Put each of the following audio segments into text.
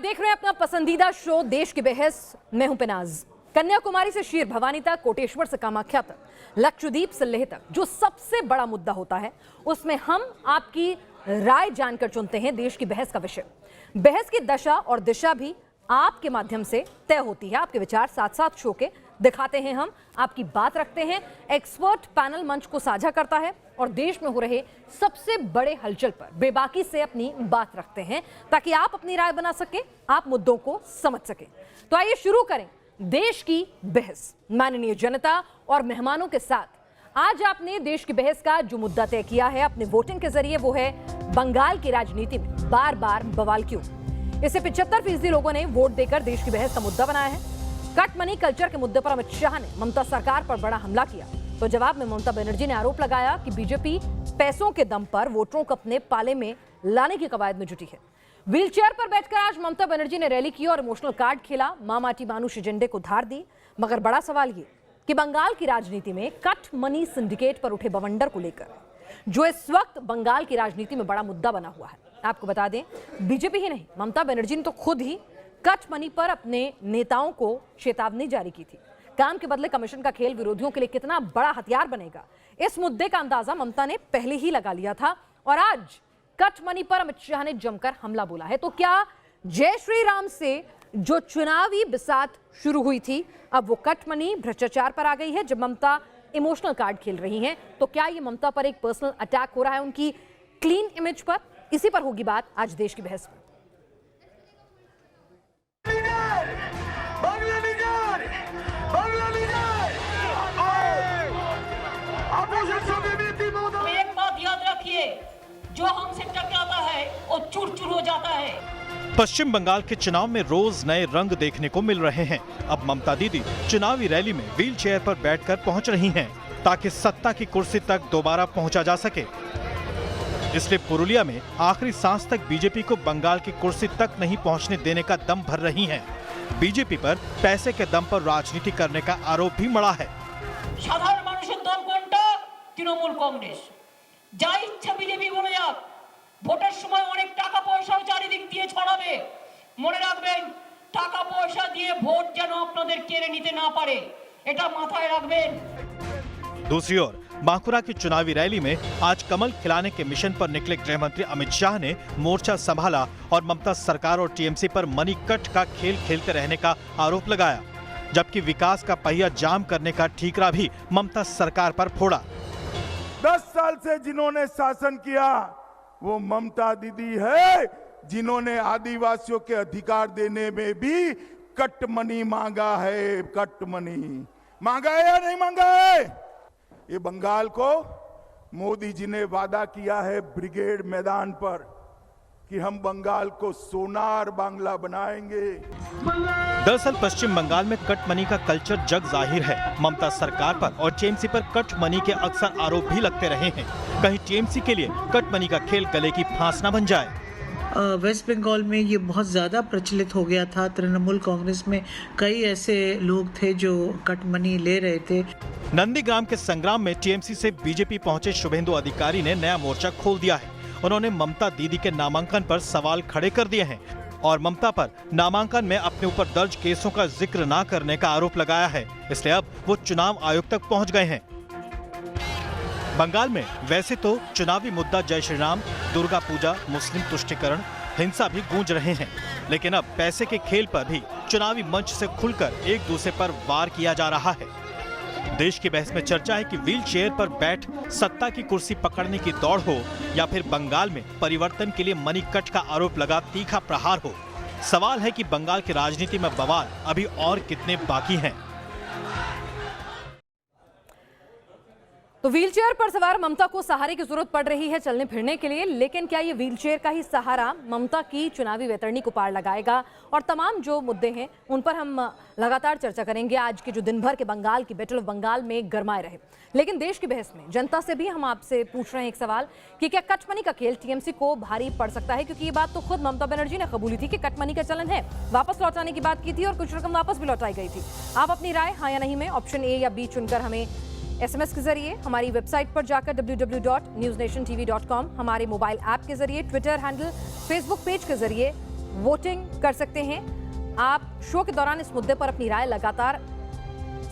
देख रहे हैं अपना पसंदीदा शो देश की बहस। मैं हूं पिनाज। कन्याकुमारी से शीर भवानी तक, कोटेश्वर से कामाख्या तक, लक्षद्वीप से लेह तक, जो सबसे बड़ा मुद्दा होता है उसमें हम आपकी राय जानकर चुनते हैं देश की बहस का विषय। बहस की दशा और दिशा भी आपके माध्यम से तय होती है। आपके विचार साथ साथ शो के दिखाते हैं, हम आपकी बात रखते हैं। एक्सपर्ट पैनल मंच को साझा करता है और देश में हो रहे सबसे बड़े हलचल पर बेबाकी से अपनी बात रखते हैं ताकि आप अपनी राय बना सके, आप मुद्दों को समझ सके। तो आइए शुरू करें देश की बहस। माननीय जनता और मेहमानों के साथ आज आपने देश की बहस का जो मुद्दा तय किया है अपने वोटिंग के जरिए, वो है बंगाल की राजनीति में बार बार बवाल क्यों। इसे 75% लोगों ने वोट देकर देश की बहस का मुद्दा बनाया है। कट मनी कल्चर के मुद्दे पर अमित शाह ने ममता सरकार पर बड़ा हमला किया, तो जवाब में ममता बनर्जी ने आरोप लगाया कि बीजेपी पैसों के दम पर वोटरों को अपने पाले में लाने की कवायद में जुटी है। व्हीलचेयर पर बैठकर आज ममता बनर्जी ने रैली की और इमोशनल कार्ड खेला, मां माटी मानुष एजेंडे को धार दी। मगर बड़ा सवाल ये कि बंगाल की राजनीति में कट मनी सिंडिकेट पर उठे बवंडर को लेकर, जो इस वक्त बंगाल की राजनीति में बड़ा मुद्दा बना हुआ है। आपको बता दें, बीजेपी ही नहीं, ममता बनर्जी ने तो खुद ही कट मनी पर अपने नेताओं को चेतावनी जारी की थी। काम के बदले कमीशन का खेल विरोधियों के लिए कितना बड़ा हथियार बनेगा, इस मुद्दे का अंदाजा ममता ने पहले ही लगा लिया था और आज कट मनी पर अमित शाह ने जमकर हमला बोला है। तो क्या जय श्री राम से जो चुनावी बिसात शुरू हुई थी, अब वो कट मनी भ्रष्टाचार पर आ गई है जब ममता इमोशनल कार्ड खेल रही हैं? तो क्या ये ममता पर एक पर्सनल अटैक हो रहा है उनकी क्लीन इमेज पर? इसी पर होगी बात आज देश की बहस में। एक बात याद रखिए, जो हमसे टकराता है वो चूर चूर हो जाता है। पश्चिम बंगाल के चुनाव में रोज नए रंग देखने को मिल रहे हैं। अब ममता दीदी चुनावी रैली में व्हील चेयर पर बैठकर पहुंच रही हैं ताकि सत्ता की कुर्सी तक दोबारा पहुंचा जा सके। इसलिए पुरुलिया में आखिरी सांस तक बीजेपी को बंगाल की कुर्सी तक नहीं पहुंचने देने का दम भर रही हैं। बीजेपी पर पैसे के दम पर राजनीति करने का आरोप भी मड़ा है। সাধারণ মানুষের দল কোনটা? তৃণমূল কংগ্রেস। যা ইচ্ছা বিজেপি বলে যাক, ভোটের সময় অনেক টাকা পয়সাও চারিদিক দিয়ে ছড়াবে। মনে রাখবেন, টাকা পয়সা দিয়ে ভোট যেন আপনাদের কেড়ে নিতে না পারে, এটা মাথায় রাখবেন। दूसरी ओर बांकुरा की चुनावी रैली में आज कमल खिलाने के मिशन पर निकले गृह मंत्री अमित शाह ने मोर्चा संभाला और ममता सरकार और टीएमसी पर मनी कट का खेल खेलते रहने का आरोप लगाया, जबकि विकास का पहिया जाम करने का ठीकरा भी ममता सरकार पर फोड़ा। 10 साल से जिन्होंने शासन किया वो ममता दीदी है, जिन्होंने आदिवासियों के अधिकार देने में भी कट मनी मांगा है। कट मनी मांगा है या नहीं मांगा है? ये बंगाल को मोदी जी ने वादा किया है ब्रिगेड मैदान पर कि हम बंगाल को सोनार बांग्ला बनाएंगे। दरअसल पश्चिम बंगाल में कट मनी का कल्चर जग जाहिर है। ममता सरकार पर और टीएमसी पर कट मनी के अक्सर आरोप भी लगते रहे हैं। कहीं टीएमसी के लिए कट मनी का खेल गले की फांस न बन जाए। वेस्ट बंगाल में ये बहुत ज़्यादा प्रचलित हो गया था। तृणमूल कांग्रेस में कई ऐसे लोग थे जो कट मनी ले रहे थे। नंदीग्राम के संग्राम में टीएमसी से बीजेपी पहुंचे शुभेंदु अधिकारी ने नया मोर्चा खोल दिया है। उन्होंने ममता दीदी के नामांकन पर सवाल खड़े कर दिए हैं और ममता पर नामांकन में अपने ऊपर दर्ज केसों का जिक्र न करने का आरोप लगाया है। इसलिए अब वो चुनाव आयोग तक पहुंच गए हैं। बंगाल में वैसे तो चुनावी मुद्दा जय श्री राम, दुर्गा पूजा, मुस्लिम तुष्टीकरण, हिंसा भी गूंज रहे हैं, लेकिन अब पैसे के खेल पर भी चुनावी मंच से खुलकर एक दूसरे पर वार किया जा रहा है। देश की बहस में चर्चा है कि व्हील चेयर पर बैठ सत्ता की कुर्सी पकड़ने की दौड़ हो या फिर बंगाल में परिवर्तन के लिए मनी कट का आरोप लगा तीखा प्रहार हो। सवाल है कि बंगाल की राजनीति में बवाल अभी और कितने बाकी हैं। तो व्हीलचेयर पर सवार ममता को सहारे की जरूरत पड़ रही है चलने फिरने के लिए, लेकिन क्या ये व्हीलचेयर का ही सहारा ममता की चुनावी वैतरणी को पार लगाएगा? और तमाम जो मुद्दे हैं उन पर हम लगातार चर्चा करेंगे आज के जो दिन भर के बंगाल की बैटल ऑफ बंगाल में गरमाए रहे। लेकिन देश की बहस में जनता से भी हम आपसे पूछ रहे हैं एक सवाल कि क्या कट मनी का खेल टीएमसी को भारी पड़ सकता है? क्योंकि ये बात तो खुद ममता बनर्जी ने कबूली थी कि कट मनी का चलन है, वापस लौटाने की बात की थी और कुछ रकम वापस भी लौटाई गई थी। आप अपनी राय हाँ या नहीं में ऑप्शन ए या बी चुनकर हमें एसएमएस के जरिए, हमारी वेबसाइट पर जाकर www.newsnationtv.com, हमारे मोबाइल ऐप के जरिए, ट्विटर हैंडल, फेसबुक पेज के जरिए वोटिंग कर सकते हैं। आप शो के दौरान इस मुद्दे पर अपनी राय लगातार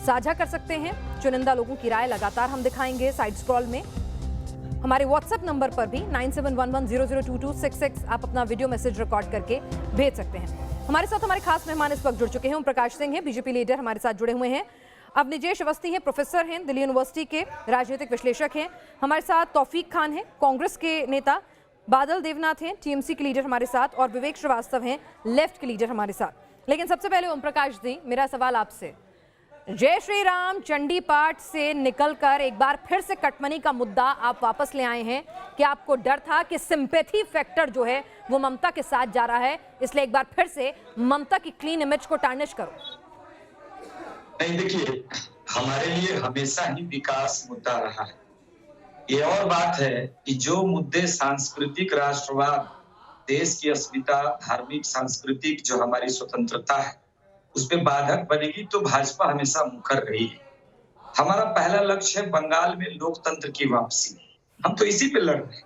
साझा कर सकते हैं। चुनिंदा लोगों की राय लगातार हम दिखाएंगे साइड स्क्रॉल में। हमारे व्हाट्सएप नंबर पर भी 9711002266 आप अपना वीडियो मैसेज रिकॉर्ड करके भेज सकते हैं। हमारे साथ हमारे खास मेहमान इस वक्त जुड़ चुके हैं। ओम प्रकाश सिंह हैं, बीजेपी लीडर हमारे साथ जुड़े हुए हैं। अवनिजेश अवस्थी हैं, प्रोफेसर हैं, दिल्ली यूनिवर्सिटी के राजनीतिक विश्लेषक हैं। हमारे साथ तौफीक खान हैं, कांग्रेस के नेता। बादल देवनाथ हैं, टीएमसी के लीडर हमारे साथ। और विवेक श्रीवास्तव हैं, लेफ्ट के लीडर हमारे साथ। लेकिन सबसे पहले ओम प्रकाश जी, मेरा सवाल आपसे, जय श्री राम चंडी पाठ से निकलकर एक बार फिर से कटमनी का मुद्दा आप वापस ले आए हैं। कि आपको डर था कि सिंपैथी फैक्टर जो है वो ममता के साथ जा रहा है, इसलिए एक बार फिर से ममता की क्लीन इमेज को टार्निश करो? नहीं, देखिए, हमारे लिए हमेशा ही विकास मुद्दा रहा है। ये और बात है कि जो मुद्दे सांस्कृतिक राष्ट्रवाद, देश की अस्मिता, धार्मिक सांस्कृतिक जो हमारी स्वतंत्रता है, उस पे बाधक बनेगी तो भाजपा हमेशा मुखर रही है। हमारा पहला लक्ष्य है बंगाल में लोकतंत्र की वापसी। हम तो इसी पे लड़ रहे हैं।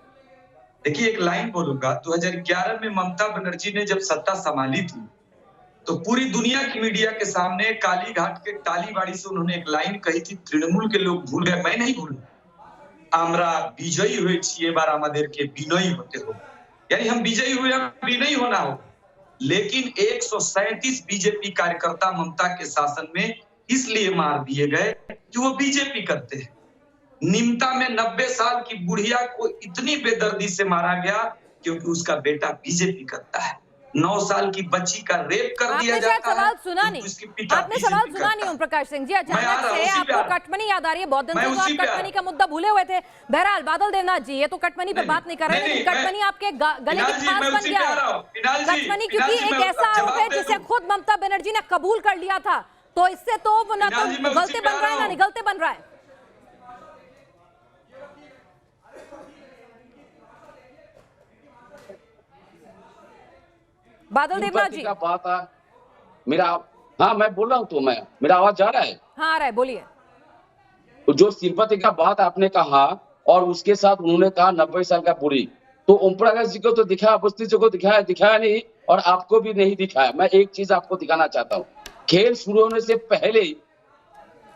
देखिए, एक लाइन बोलूंगा, 2011 में ममता बनर्जी ने जब सत्ता संभाली थी तो पूरी दुनिया की मीडिया के सामने काली घाट के टालीवाड़ी से उन्होंने एक लाइन कही थी, तृणमूल के लोग भूल गए, मैं नहीं भूल। आमरा विजयी हुए ये बार आमादेर के विनयी होते हो, यानी हम विजयी हुए, विनयी होना हो। लेकिन 137 बीजेपी कार्यकर्ता ममता के शासन में इसलिए मार दिए गए कि वो बीजेपी करते हैं। निमता में 90 साल की बुढ़िया को इतनी बेदर्दी से मारा गया क्योंकि उसका बेटा बीजेपी करता है। 9 साल की बच्ची का रेप कर दिया जाता है। सवाल सुना नहीं, आपने सवाल सुना नहीं ओम प्रकाश सिंह जी। अचानक से आपको कटमनी याद आ रही है। बहुत दिन से तो आप कटमनी का मुद्दा भूले हुए थे। बहरहाल बादल देवनाथ जी, ये तो कटमनी पर बात नहीं कर रहे, लेकिन कटमनी आपके गले की खास बन गया है। कटमनी क्योंकि एक ऐसा आरोप है जिसे खुद ममता बनर्जी ने कबूल कर लिया था, तो इससे तो वो ना तो गलते बन रहा है ना निगलते बन रहा है। बादल देवनाथ जी, बात है मेरा। हाँ, मैं बोल रहा हूँ, तो मेरा आवाज जा रहा है? हाँ, आ रहा है, बोलिए। जो सिंपैथी का बात आपने कहा और उसके साथ उन्होंने कहा 90 साल का बुढ़ी, तो ओम प्रकाश जी को तो दिखाया, अवस्थी जी को दिखाया नहीं, और आपको भी नहीं दिखाया। मैं एक चीज आपको दिखाना चाहता हूँ। खेल शुरू होने से पहले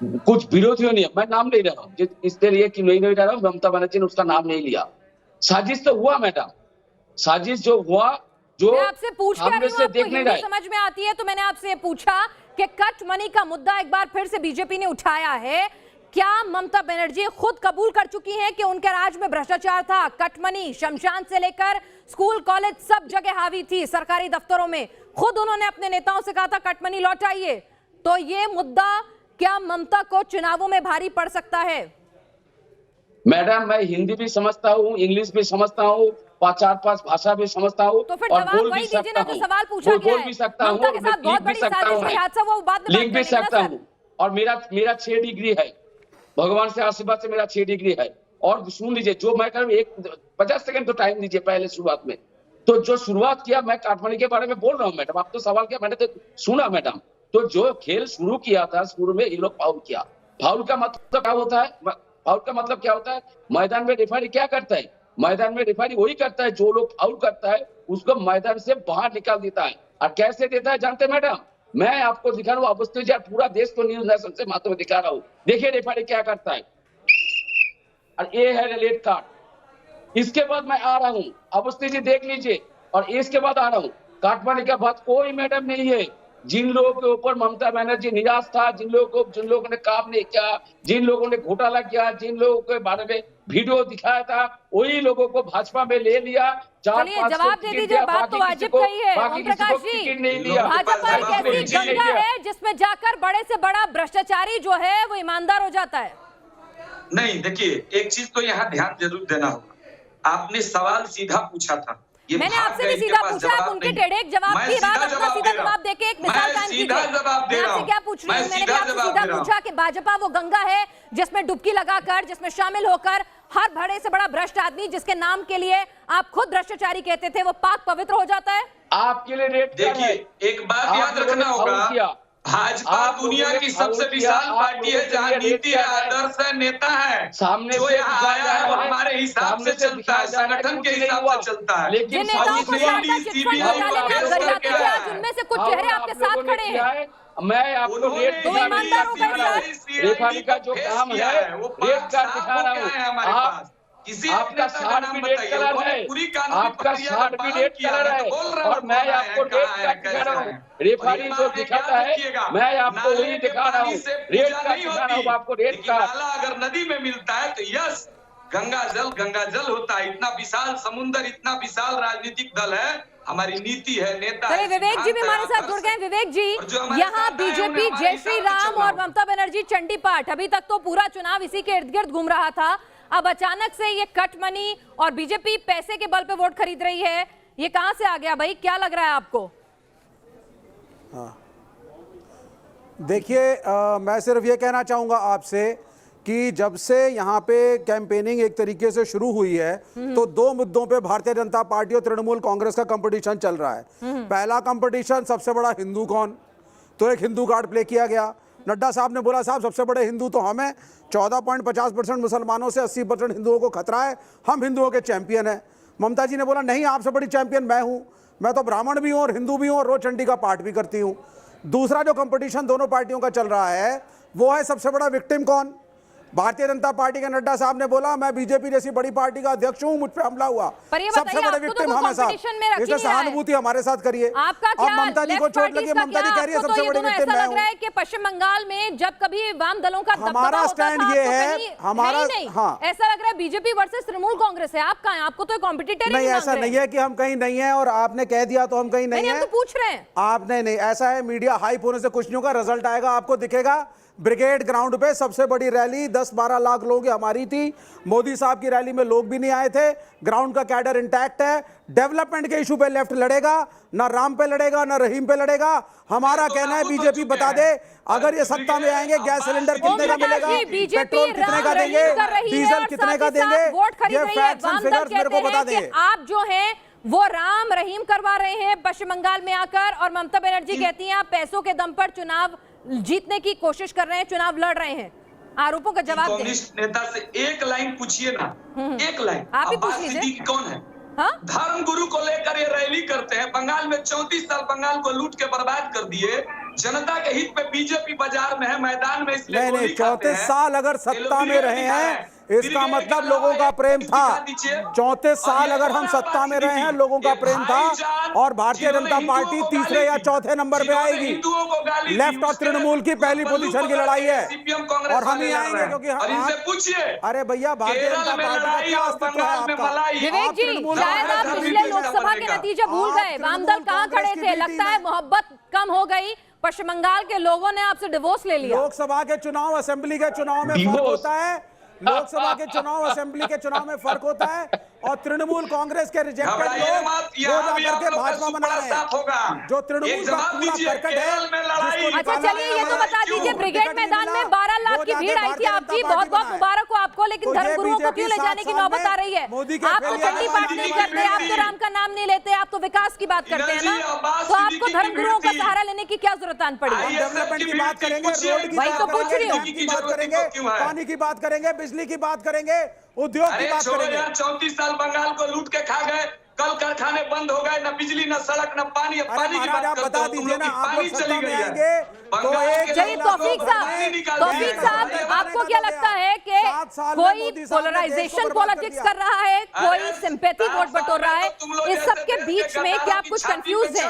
कुछ विरोधियों ने, मैं नाम नहीं रहा हूँ इसलिए कि नहीं रहा हूँ, ममता बनर्जी ने उसका नाम नहीं लिया। साजिश तो हुआ मैडम, साजिश जो हुआ, जो मैं आपसे पूछ के रही हूं, आपको हिंदी समझ में आती है, तो मैंने आपसे पूछा कि कट मनी का मुद्दा एक बार फिर से बीजेपी ने उठाया है। क्या ममता बनर्जी खुद कबूल कर चुकी हैं कि उनके राज में भ्रष्टाचार था? कट मनी शमशान से लेकर स्कूल कॉलेज सब जगह हावी थी, सरकारी दफ्तरों में। खुद उन्होंने अपने नेताओं से कहा था कट मनी लौटाइए। तो ये मुद्दा क्या ममता को चुनावों में भारी पड़ सकता है? मैडम, मैं हिंदी भी समझता हूँ, इंग्लिश भी समझता हूँ, 4-5 भाषा भी समझता हूँ, तो फिर और जवाब वही दीजिए ना जो सवाल पूछा गया है। बोल भी सकता हूँ, ममता के साथ बहुत बड़ी साजिश हुई, हादसा वो बाद में लिख भी सकता हूँ। और मेरा 6 डिग्री है, भगवान से आशीर्वाद से मेरा 6 डिग्री है। और सुन लीजिए, जो मैं कर 50 सेकंड तो टाइम दीजिए पहले शुरुआत में। तो जो शुरुआत किया, मैं काटमनी के बारे में बोल रहा हूँ मैडम, आप तो सवाल किया, मैंने तो सुना मैडम। तो जो खेल शुरू किया था, शुरू में ये लोग फाउल किया। फाउल का मतलब क्या होता है? फाउल का मतलब क्या होता है? मैदान में रेफरी क्या करता है? मैदान में रेफरी वही करता है, जो लोग फाउल करता है उसको मैदान से बाहर निकाल देता है। और कैसे देता है जानते हैं मैडम? मैं आपको दिखा रहा हूँ, अवस्थी जी, पूरा देश को न्यूज नेशन से माध्यम दिखा रहा हूँ। देखिए रेफरी क्या करता है, और ये है रेड कार्ड। इसके बाद मैं आ रहा हूँ, अवस्थी जी देख लीजिए, और इसके बाद आ रहा हूँ। काटमानी का बात कोई मैडम नहीं है। जिन लोगों के ऊपर ममता बनर्जी निराश था, जिन लोगों ने काम नहीं किया, जिन लोगों ने घोटाला किया, जिन लोगों के बारे में वीडियो दिखाया था, वही लोगों को भाजपा में ले लिया। 4-5 जवाब दे दीजिए, बात तो वाजिब कही है ओम प्रकाश जी। भाजपा एक ऐसी गंगा है जिसमें जाकर बड़े से बड़ा भ्रष्टाचारी जो है वो ईमानदार हो जाता है। नहीं, देखिए, एक चीज तो यहाँ ध्यान जरूर देना होगा। आपने सवाल सीधा पूछा था, मैंने आपसे भी सीधा पूछा, आप उनके टेढ़े जवाब की बात अपना सीधा जवाब देके एक मिसाल कायम कीजिए। मैं आपसे क्या पूछ रही हूँ? मैंने भी आपसे सीधा पूछा कि भाजपा वो गंगा है जिसमें डुबकी लगाकर, जिसमें शामिल होकर हर बड़े से बड़ा भ्रष्ट आदमी जिसके नाम के लिए आप खुद भ्रष्टाचारी कहते थे, वो पाक पवित्र हो जाता है। आपके लिए रेट, देखिए, एक बात याद रखना होगा, भाजपा आप दुनिया लोगों ने की सबसे फाउल किया, विशाल आप पार्टी है, लोगों जहाँ के लिए नीति है, रेट किया है। आदर्श है, नेता है। सामने जो से यहाँ दिखाया आया जा है वो रहा है, हमारे हिसाब सामने से से चलता है, दिखाया जा रहा है, संगठन के कुछ नहीं हिसाब हुआ। से चलता है। लेकिन जिन नेताओं को south Saradha ED, chit fund CBI घोटाले में आप पेश गरियाते करके थे, आया आज है। उनमें से कुछ चेहरे आपके साथ खड़े हैं। मैं आपको रेट तो ईमानदारों का सर रेफारी का जो काम है रेट कार्ड दिखा रहा हूँ। आप किसी आपका शार्ट भी रेड कलर है, आपका शार्ट भी रेड कलर है, और मैं आपको रेड कार्ड दिखा रहा हूँ। रेफारी जो दिखाता है मैं आपको वही दिखा रहा हूँ, रेड कार्ड दिखा रहा हूँ आपको, रेड कार्ड। नाला अगर नदी में मिलता है तो यस, गंगा जल होता है। इतना विशाल समुद्र, इतना विशाल राजनीतिक दल है, हमारी नीति है, नेता है। चलिए विवेक जी भी हमारे साथ जुड़ गए। विवेक जी, यहाँ बीजेपी जय श्री राम और ममता बनर्जी चंडी पाठ, अभी तक तो पूरा चुनाव इसी के इर्द गिर्द घूम रहा था, अब अचानक से ये कट मनी और बीजेपी पैसे के बल पे वोट खरीद रही है, ये कहां से आ गया भाई, क्या लग रहा है आपको? हाँ, देखिए, मैं सिर्फ ये कहना चाहूंगा आपसे कि जब से यहाँ पे कैंपेनिंग एक तरीके से शुरू हुई है तो दो मुद्दों पे भारतीय जनता पार्टी और तृणमूल कांग्रेस का कंपटीशन चल रहा है। पहला कंपटीशन, सबसे बड़ा हिंदू कौन, तो एक हिंदू कार्ड प्ले किया गया। नड्डा साहब ने बोला साहब सबसे बड़े हिंदू तो हम हैं, 14.50% मुसलमानों से 80% हिंदुओं को खतरा है, हम हिंदुओं के चैंपियन हैं। ममता जी ने बोला नहीं, आपसे बड़ी चैंपियन मैं हूं, मैं तो ब्राह्मण भी हूं और हिंदू भी हूं और रोज चंडी का पाठ भी करती हूं। दूसरा जो कंपटीशन दोनों पार्टियों का चल रहा है वो है सबसे बड़ा विक्टिम कौन। भारतीय जनता पार्टी के नड्डा साहब ने बोला मैं बीजेपी जैसी बड़ी पार्टी का अध्यक्ष हूं, मुझ पे हमला हुआ, सबसे बड़े विक्टिम हम हैं साहब, इसलिए सहानुभूति हमारे साथ करिए। आपका क्या ममता जी को चोट लगी, ममता जी कह रही है सबसे बड़ी विक्टिम मैं हूं। लग रहा है कि पश्चिम बंगाल में जब कभी वाम दलों का हमारा स्टैंड ये है, हमारा हाँ, ऐसा लग रहा है बीजेपी वर्सेस तृणमूल कांग्रेस है। आप कहां हैं? आपको तो कॉम्पिटिटर नहीं, ऐसा नहीं है कि हम कहीं नहीं है और आपने कह दिया तो हम कहीं नहीं है, हम तो पूछ रहे हैं। आपने नहीं, ऐसा है मीडिया हाइप होने से कुछ नहीं होगा, रिजल्ट आएगा आपको दिखेगा। ब्रिगेड ग्राउंड पे सबसे बड़ी रैली 10-12 लाख लोगों की हमारी थी, मोदी साहब की रैली में लोग भी नहीं आए थे, ग्राउंड का कैडर इंटैक्ट है। डेवलपमेंट के इशू पे लेफ्ट लड़ेगा, ना राम पे लड़ेगा ना रहीम पे लड़ेगा। हमारा कहना है बीजेपी बता दे अगर ये सत्ता में आएंगे गैस सिलेंडर कितने का मिलेगा, पेट्रोल कितने का देंगे, डीजल कितने का देंगे, ये फैक्ट्स एंड फिगर्स मेरे को बता देंगे। आप जो हैं वो राम रहीम करवा रहे हैं पश्चिम बंगाल में आकर, और ममता बनर्जी कहती हैं आप पैसों के दम पर चुनाव जीतने की कोशिश कर रहे हैं, चुनाव लड़ रहे हैं। आरोपों का जवाब दें। कम्युनिस्ट नेता से एक लाइन पूछिए ना, एक लाइन आप ही पूछ लीजिए। कौन है? हाँ? धर्म गुरु को लेकर ये रैली करते हैं। बंगाल में 34 साल बंगाल को लूट के बर्बाद कर दिए। जनता के हित में बीजेपी बाजार में है, मैदान में, इसलिए नहीं 34 साल अगर सत्ता में रहे हैं इसका मतलब लोगों का प्रेम था। 34 साल अगर हम सत्ता में रहे हैं लोगों का प्रेम था, और भारतीय जनता पार्टी तीसरे या चौथे नंबर पे आएगी। लेफ्ट और तृणमूल की पहली पोजीशन की लड़ाई है और हम ही आएंगे, क्योंकि अरे भैया भारतीय जनता पार्टी का क्या अस्तित्व है आपका? विवेक जी, शायद आप पिछले लोकसभा के नतीजे भूल गए, वामदल कहां खड़े थे, लगता है मोहब्बत कम हो गई, पश्चिम बंगाल के लोगों ने आपसे डिवोर्स ले लिया। लोकसभा के चुनाव असेंबली के चुनाव में फर्क होता है, लोकसभा के चुनाव असेंबली के चुनाव में फर्क होता है, और तृणमूल कांग्रेस के रिजेक्टेड लोग वो जाकर के भाजपा बना रहे हैं, जो तृणमूल का पूरा करकट है। अच्छा चलिए ये तो बता दीजिए, ब्रिगेड मैदान में 12 लाख की भीड़ आई थी आपकी, बहुत बहुत मुबारक हो आपको, लेकिन धर्मगुरुओं को क्यों ले जाने की नौबत आ रही है? आप तो चंडी पाठ नहीं करते, आप तो राम का नाम नहीं लेते, आप तो विकास की बात करते हैं ना, तो आपको धर्मगुरुओं का सहारा लेने की क्या जरूरत आन पड़ी? डेवलपमेंट की बात करेंगे, रोड की बात करेंगे, पानी की बात करेंगे, बिजली की बात करेंगे, उद्योग की बात करेंगे। 34 साल बंगाल को लूट के खा गए, कल कारखाने बंद हो गए, न बिजली न सड़क न पानी। पानी की बात करते बता दीजिए ना, आप लोग सत्ता में आएंगे तो चलिए तौफीक साहब, आपको क्या लगता है कि कोई पोलराइजेशन पॉलिटिक्स कर रहा है, कोई सिंपैथी वोट बटोर रहा है, इस सब के बीच में क्या आप कुछ कंफ्यूज हैं?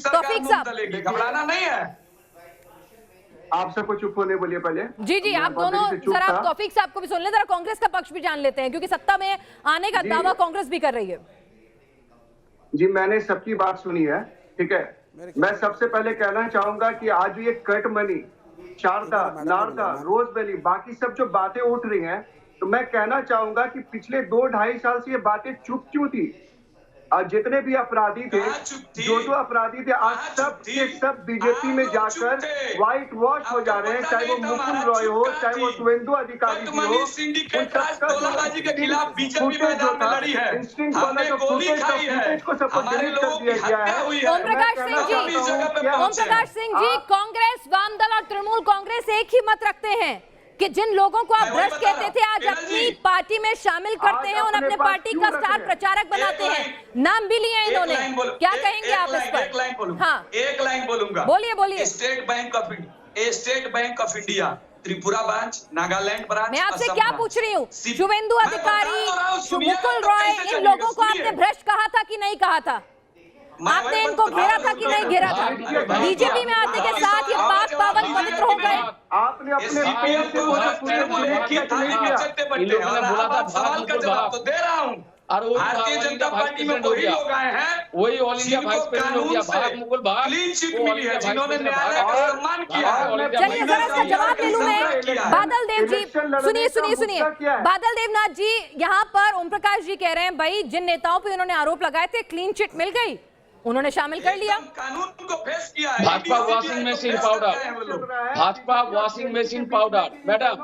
तौफीक साहब, घबराना नहीं है। आप सबको चुप होने बोलिए पहले। जी आप दोनों सर, आप तौफीक साहब को भी सुन लें, जरा कांग्रेस का पक्ष भी जान लेते हैं, क्योंकि सत्ता में आने का दावा कांग्रेस भी कर रही है। जी मैंने सबकी बात सुनी है, ठीक है। मैं सबसे पहले कहना चाहूंगा कि आज ये कट मनी, शारदा, नारदा, रोज वैली, बाकी सब जो बातें उठ रही हैं, तो मैं कहना चाहूंगा कि पिछले 2-2.5 साल से ये बातें चुप क्यों थी? जितने भी अपराधी थे, जो अपराधी थे, आज सब के सब बीजेपी में जाकर व्हाइट वॉश हो जा रहे हैं। चाहे वो मुकुल रॉय हो, चाहे वो शुभेंदु अधिकारी हो, उन सिंडिकेट के खिलाफ बीजेपी मैदान में लड़ी है। हमने गोली खाई है, हमारे लोगों की हत्या हुई है। ओम प्रकाश सिंह जी, कांग्रेस, वामदल और तृणमूल कांग्रेस एक ही मत रखते हैं कि जिन लोगों को आप भ्रष्ट कहते थे आज अपनी पार्टी में शामिल करते हैं और अपने पार्टी का स्टार प्रचारक बनाते हैं। नाम भी लिए इन्होंने, क्या कहेंगे आप इस पर? हाँ, एक लाइन बोलूंगा। बोलिए। State bank of India Tripura branch, Nagaland branch. मैं आपसे क्या पूछ रही हूँ, शुभेंदु अधिकारी, मुकुल रॉय, इन लोगों को आपने भ्रष्ट कहा था कि नहीं कहा था? आपने इनको घेरा था कि नहीं घेरा था? बीजेपी में आने के साथ ये पाक पावन पवित्र हो गए। आपने अपने सवाल का जवाब तो दे रहा हूँ। भारतीय जनता पार्टी में वही लोग आए हैं, वही ऑल इंडिया वाइस प्रेसिडेंट हो गया, भाग मुकुल भाग, क्लीन चिट मिली है, जिन्होंने न्यायालय का सम्मान किया। चलिए जरा इसका जवाब ले लूं मैं। बादल देव जी, सुनिए। बादल देवनाथ जी, यहाँ पर ओम प्रकाश जी कह रहे हैं भाई जिन नेताओं पे उन्होंने आरोप लगाए थे क्लीन चिट मिल गई, उन्होंने शामिल कर लिया। कानून को फेस किया है। Bhajpa washing machine powder, madam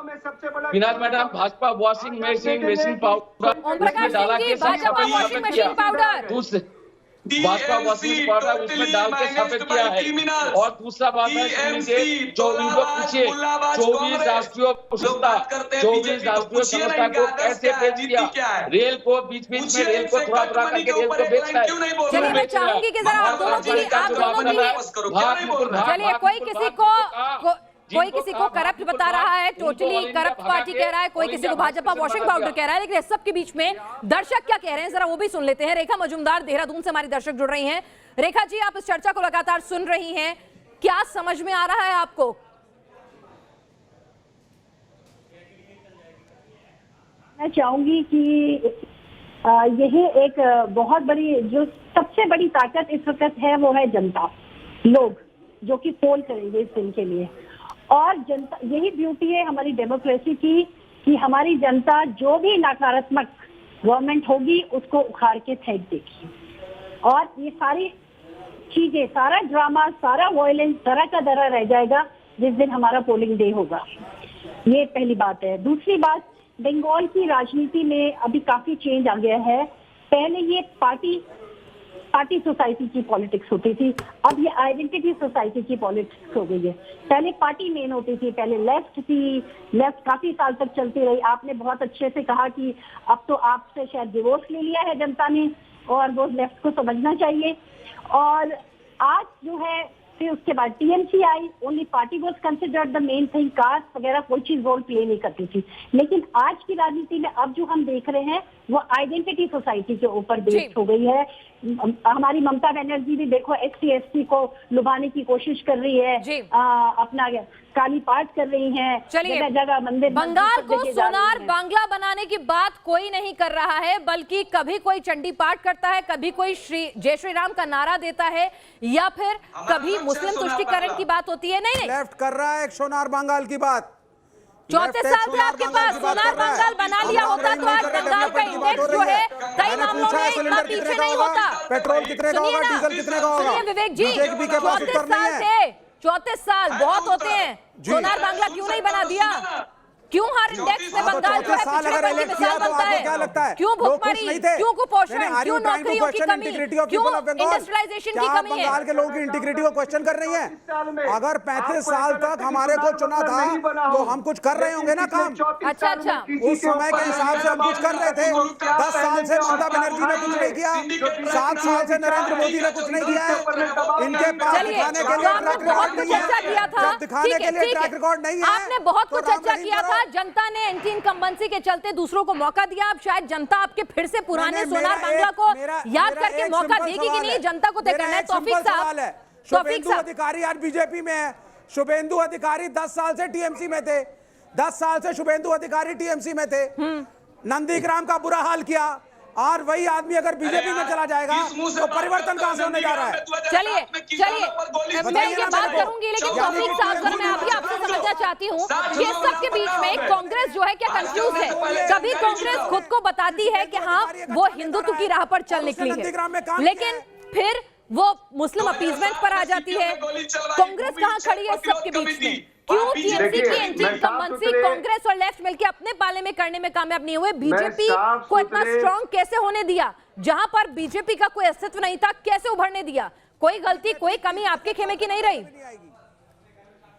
विनाश madam, Bhajpa washing machine powder Om Prakash Singh ji, Bhajpa washing machine powder, Bhajpa washing powder उसमें डाल के सफेद किया है। और दूसरा बात है, जो वीडियो पूछिए 24 राष्ट्रीय संस्था को कैसे बेच दिया, रेल को बीच में रेल को थोड़ा करके रेल को बेचना है। चलिए मैं चाहूंगी कि जरा आप दोनों की चलिए कोई किसी को करप्ट बता रहा है, टोटली करप्ट पार्टी कह रहा है, कोई किसी को भाजपा वॉशिंग पाउडर कह रहा है, लेकिन इस सब के बीच में दर्शक क्या कह रहे हैं जरा वो भी सुन लेते हैं। रेखा मजूमदार देहरादून से हमारी दर्शक जुड़ रही हैं। रेखा जी, आप इस चर्चा को लगातार सुन रही हैं, क्या समझ में आ रहा है आपको? मैं चाहूंगी कि यही एक बहुत बड़ी, जो सबसे बड़ी ताकत इस वक्त है वो है जनता, लोग जो कि पोल करेंगे इस दिन के लिए। और जनता, यही ब्यूटी है हमारी डेमोक्रेसी की कि हमारी जनता जो भी नकारात्मक गवर्नमेंट होगी उसको उखाड़ के फेंक देगी। और ये सारी चीजें, सारा ड्रामा, सारा वायलेंस दरा का दरा रह जाएगा जिस दिन हमारा पोलिंग डे होगा। ये पहली बात है। दूसरी बात, बंगाल की राजनीति में अभी काफी चेंज आ गया है। पहले ये पार्टी सोसाइटी की पॉलिटिक्स होती थी, अब ये आइडेंटिटी सोसाइटी की पॉलिटिक्स हो गई है। पहले पार्टी मेन होती थी, पहले लेफ्ट थी, लेफ्ट काफी साल तक चलती रही। आपने बहुत अच्छे से कहा कि अब तो आपसे शायद डिवोर्स ले लिया है जनता ने और वो लेफ्ट को समझना चाहिए। और आज जो है फिर उसके बाद टीएमसी आई, only party was considered the main thing, caste वगैरह कोई चीज रोल प्ले नहीं करती थी। लेकिन आज की राजनीति में अब जो हम देख रहे हैं वो आइडेंटिटी सोसाइटी के ऊपर बेस्ड हो गई है। हमारी ममता बनर्जी भी देखो SC/ST को लुभाने की कोशिश कर रही है, अपना काली पाठ कर रही हैं, जगह जगह मंदिर। बंगाल को सोनार बांग्ला बनाने की बात कोई नहीं कर रहा है, बल्कि कभी कोई चंडी पाठ करता है, कभी कोई जय श्री राम का नारा देता है, या फिर कभी मुस्लिम तुष्टीकरण की बात होती है। नहीं, लेफ्ट कर रहा है एक सोनार बंगाल की बात। 34 साल से आपके पास सोनार बंगाल बना लिया होता तो आज बंगाल का इंडेक्स जो है कई मामलों में इतना पीछे नहीं होता। पेट्रोल कितने का होगा, डीजल कितने का होगा? विवेक जी, 34 साल बहुत होते हैं, सोनार बांग्ला क्यों नहीं बना दिया? क्यों हर इंडेक्स में बंगाल जो है पिछड़ेपन की मिसाल बनता है? क्या लगता है? क्यों भुखमरी, क्यों कुपोषण, क्यों नौकरियों की कमी, क्यों इंडस्ट्रियलाइजेशन की कमी है? बंगाल के लोगों की इंटीग्रिटी को क्वेश्चन कर रही हैं। अगर 35 साल तक हमारे को चुना था तो हम कुछ कर रहे होंगे ना काम। अच्छा, उस समय के हिसाब से हम कुछ कर रहे थे। 10 साल से ममता बनर्जी ने कुछ नहीं किया, 7 साल से नरेंद्र मोदी ने कुछ नहीं किया है। इनके पास दिखाने के लिए ट्रैक रिकॉर्ड नहीं है। दिखाने के लिए ट्रैक रिकॉर्ड नहीं है। आपने बहुत कुछ चर्चा किया था, जनता ने एंटी इनकम्बेंसी के चलते दूसरों को मौका दिया। अब शायद जनता आपके फिर से पुराने सोनार बांग्ला को याद करके मौका देगी कि नहीं, जनता को तय करना है। तौफीक साहब, शुभेंदु अधिकारी आज बीजेपी में है। शुभेंदु अधिकारी 10 साल से टीएमसी में थे, 10 साल से शुभेंदु अधिकारी टीएमसी में थे। नंदीग्राम का बुरा हाल किया, और वही आदमी अगर बीजेपी में चला जाएगा तो परिवर्तन कहां से होने जा रहा है? चलिए मैं ये बात करूंगी, लेकिन तौफीक साहब सर मैं अभी आपसे समझना चाहती हूँ कि इस सब के बीच में कांग्रेस जो है क्या कंफ्यूज है? कभी कांग्रेस खुद को बताती है कि हाँ वो हिंदुत्व की राह पर चल निकली है, लेकिन फिर वो मुस्लिम अपीजमेंट पर आ जाती है। कांग्रेस कहाँ खड़ी है इस सब के बीच में? क्यों टीएमसी की एंटी इनकम्बेंसी कांग्रेस और लेफ्ट मिलकर अपने पाले में करने में कामयाब नहीं हुए? बीजेपी को इतना स्ट्रांग कैसे होने दिया? जहां पर बीजेपी का कोई अस्तित्व नहीं था कैसे उभरने दिया? कोई गलती कोई कमी आपके खेमे की नहीं रही?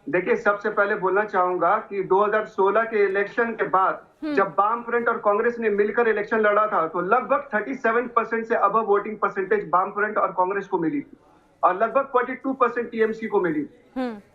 देखिए, सबसे पहले बोलना चाहूंगा कि 2016 के इलेक्शन के बाद जब वाम फ्रंट और कांग्रेस ने मिलकर इलेक्शन लड़ा था तो लगभग 37% से अबव वोटिंग परसेंटेज वाम फ्रंट और कांग्रेस को मिली थी और लगभग 42% टीएमसी को मिली।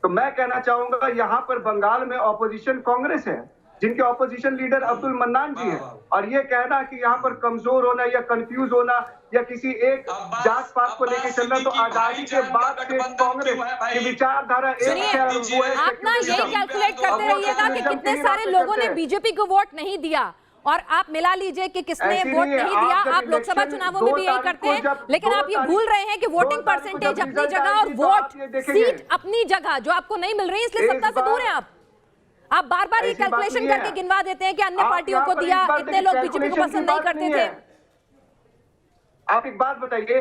तो मैं कहना चाहूंगा यहाँ पर बंगाल में ऑपोजिशन कांग्रेस है, जिनके ऑपोजिशन लीडर अब्दुल मन्नान जी हैं, और ये कहना कि यहाँ पर कमजोर होना या कंफ्यूज होना या किसी एक जात पात को लेकर चलना, तो आजादी के बाद से कांग्रेस की विचारधारा एक है। आप ना यही कैलकुलेट करते रहिएगा कि कितने सारे लोगों ने बीजेपी को वोट नहीं दिया और आप मिला लीजिए कि किसने वोट नहीं दिया। आप लोकसभा चुनावों में भी यही करते हैं, लेकिन आप ये भूल रहे हैं कि वोटिंग परसेंटेज अपनी जगह और वोट सीट अपनी जगह जो आपको नहीं मिल रही, इसलिए सत्ता से दूर हैं आप बार बार ये कैलकुलेशन करके गिनवा देते हैं कि अन्य पार्टियों को दिया, इतने लोग बीजेपी को पसंद नहीं करते थे। आप एक बात बताइए,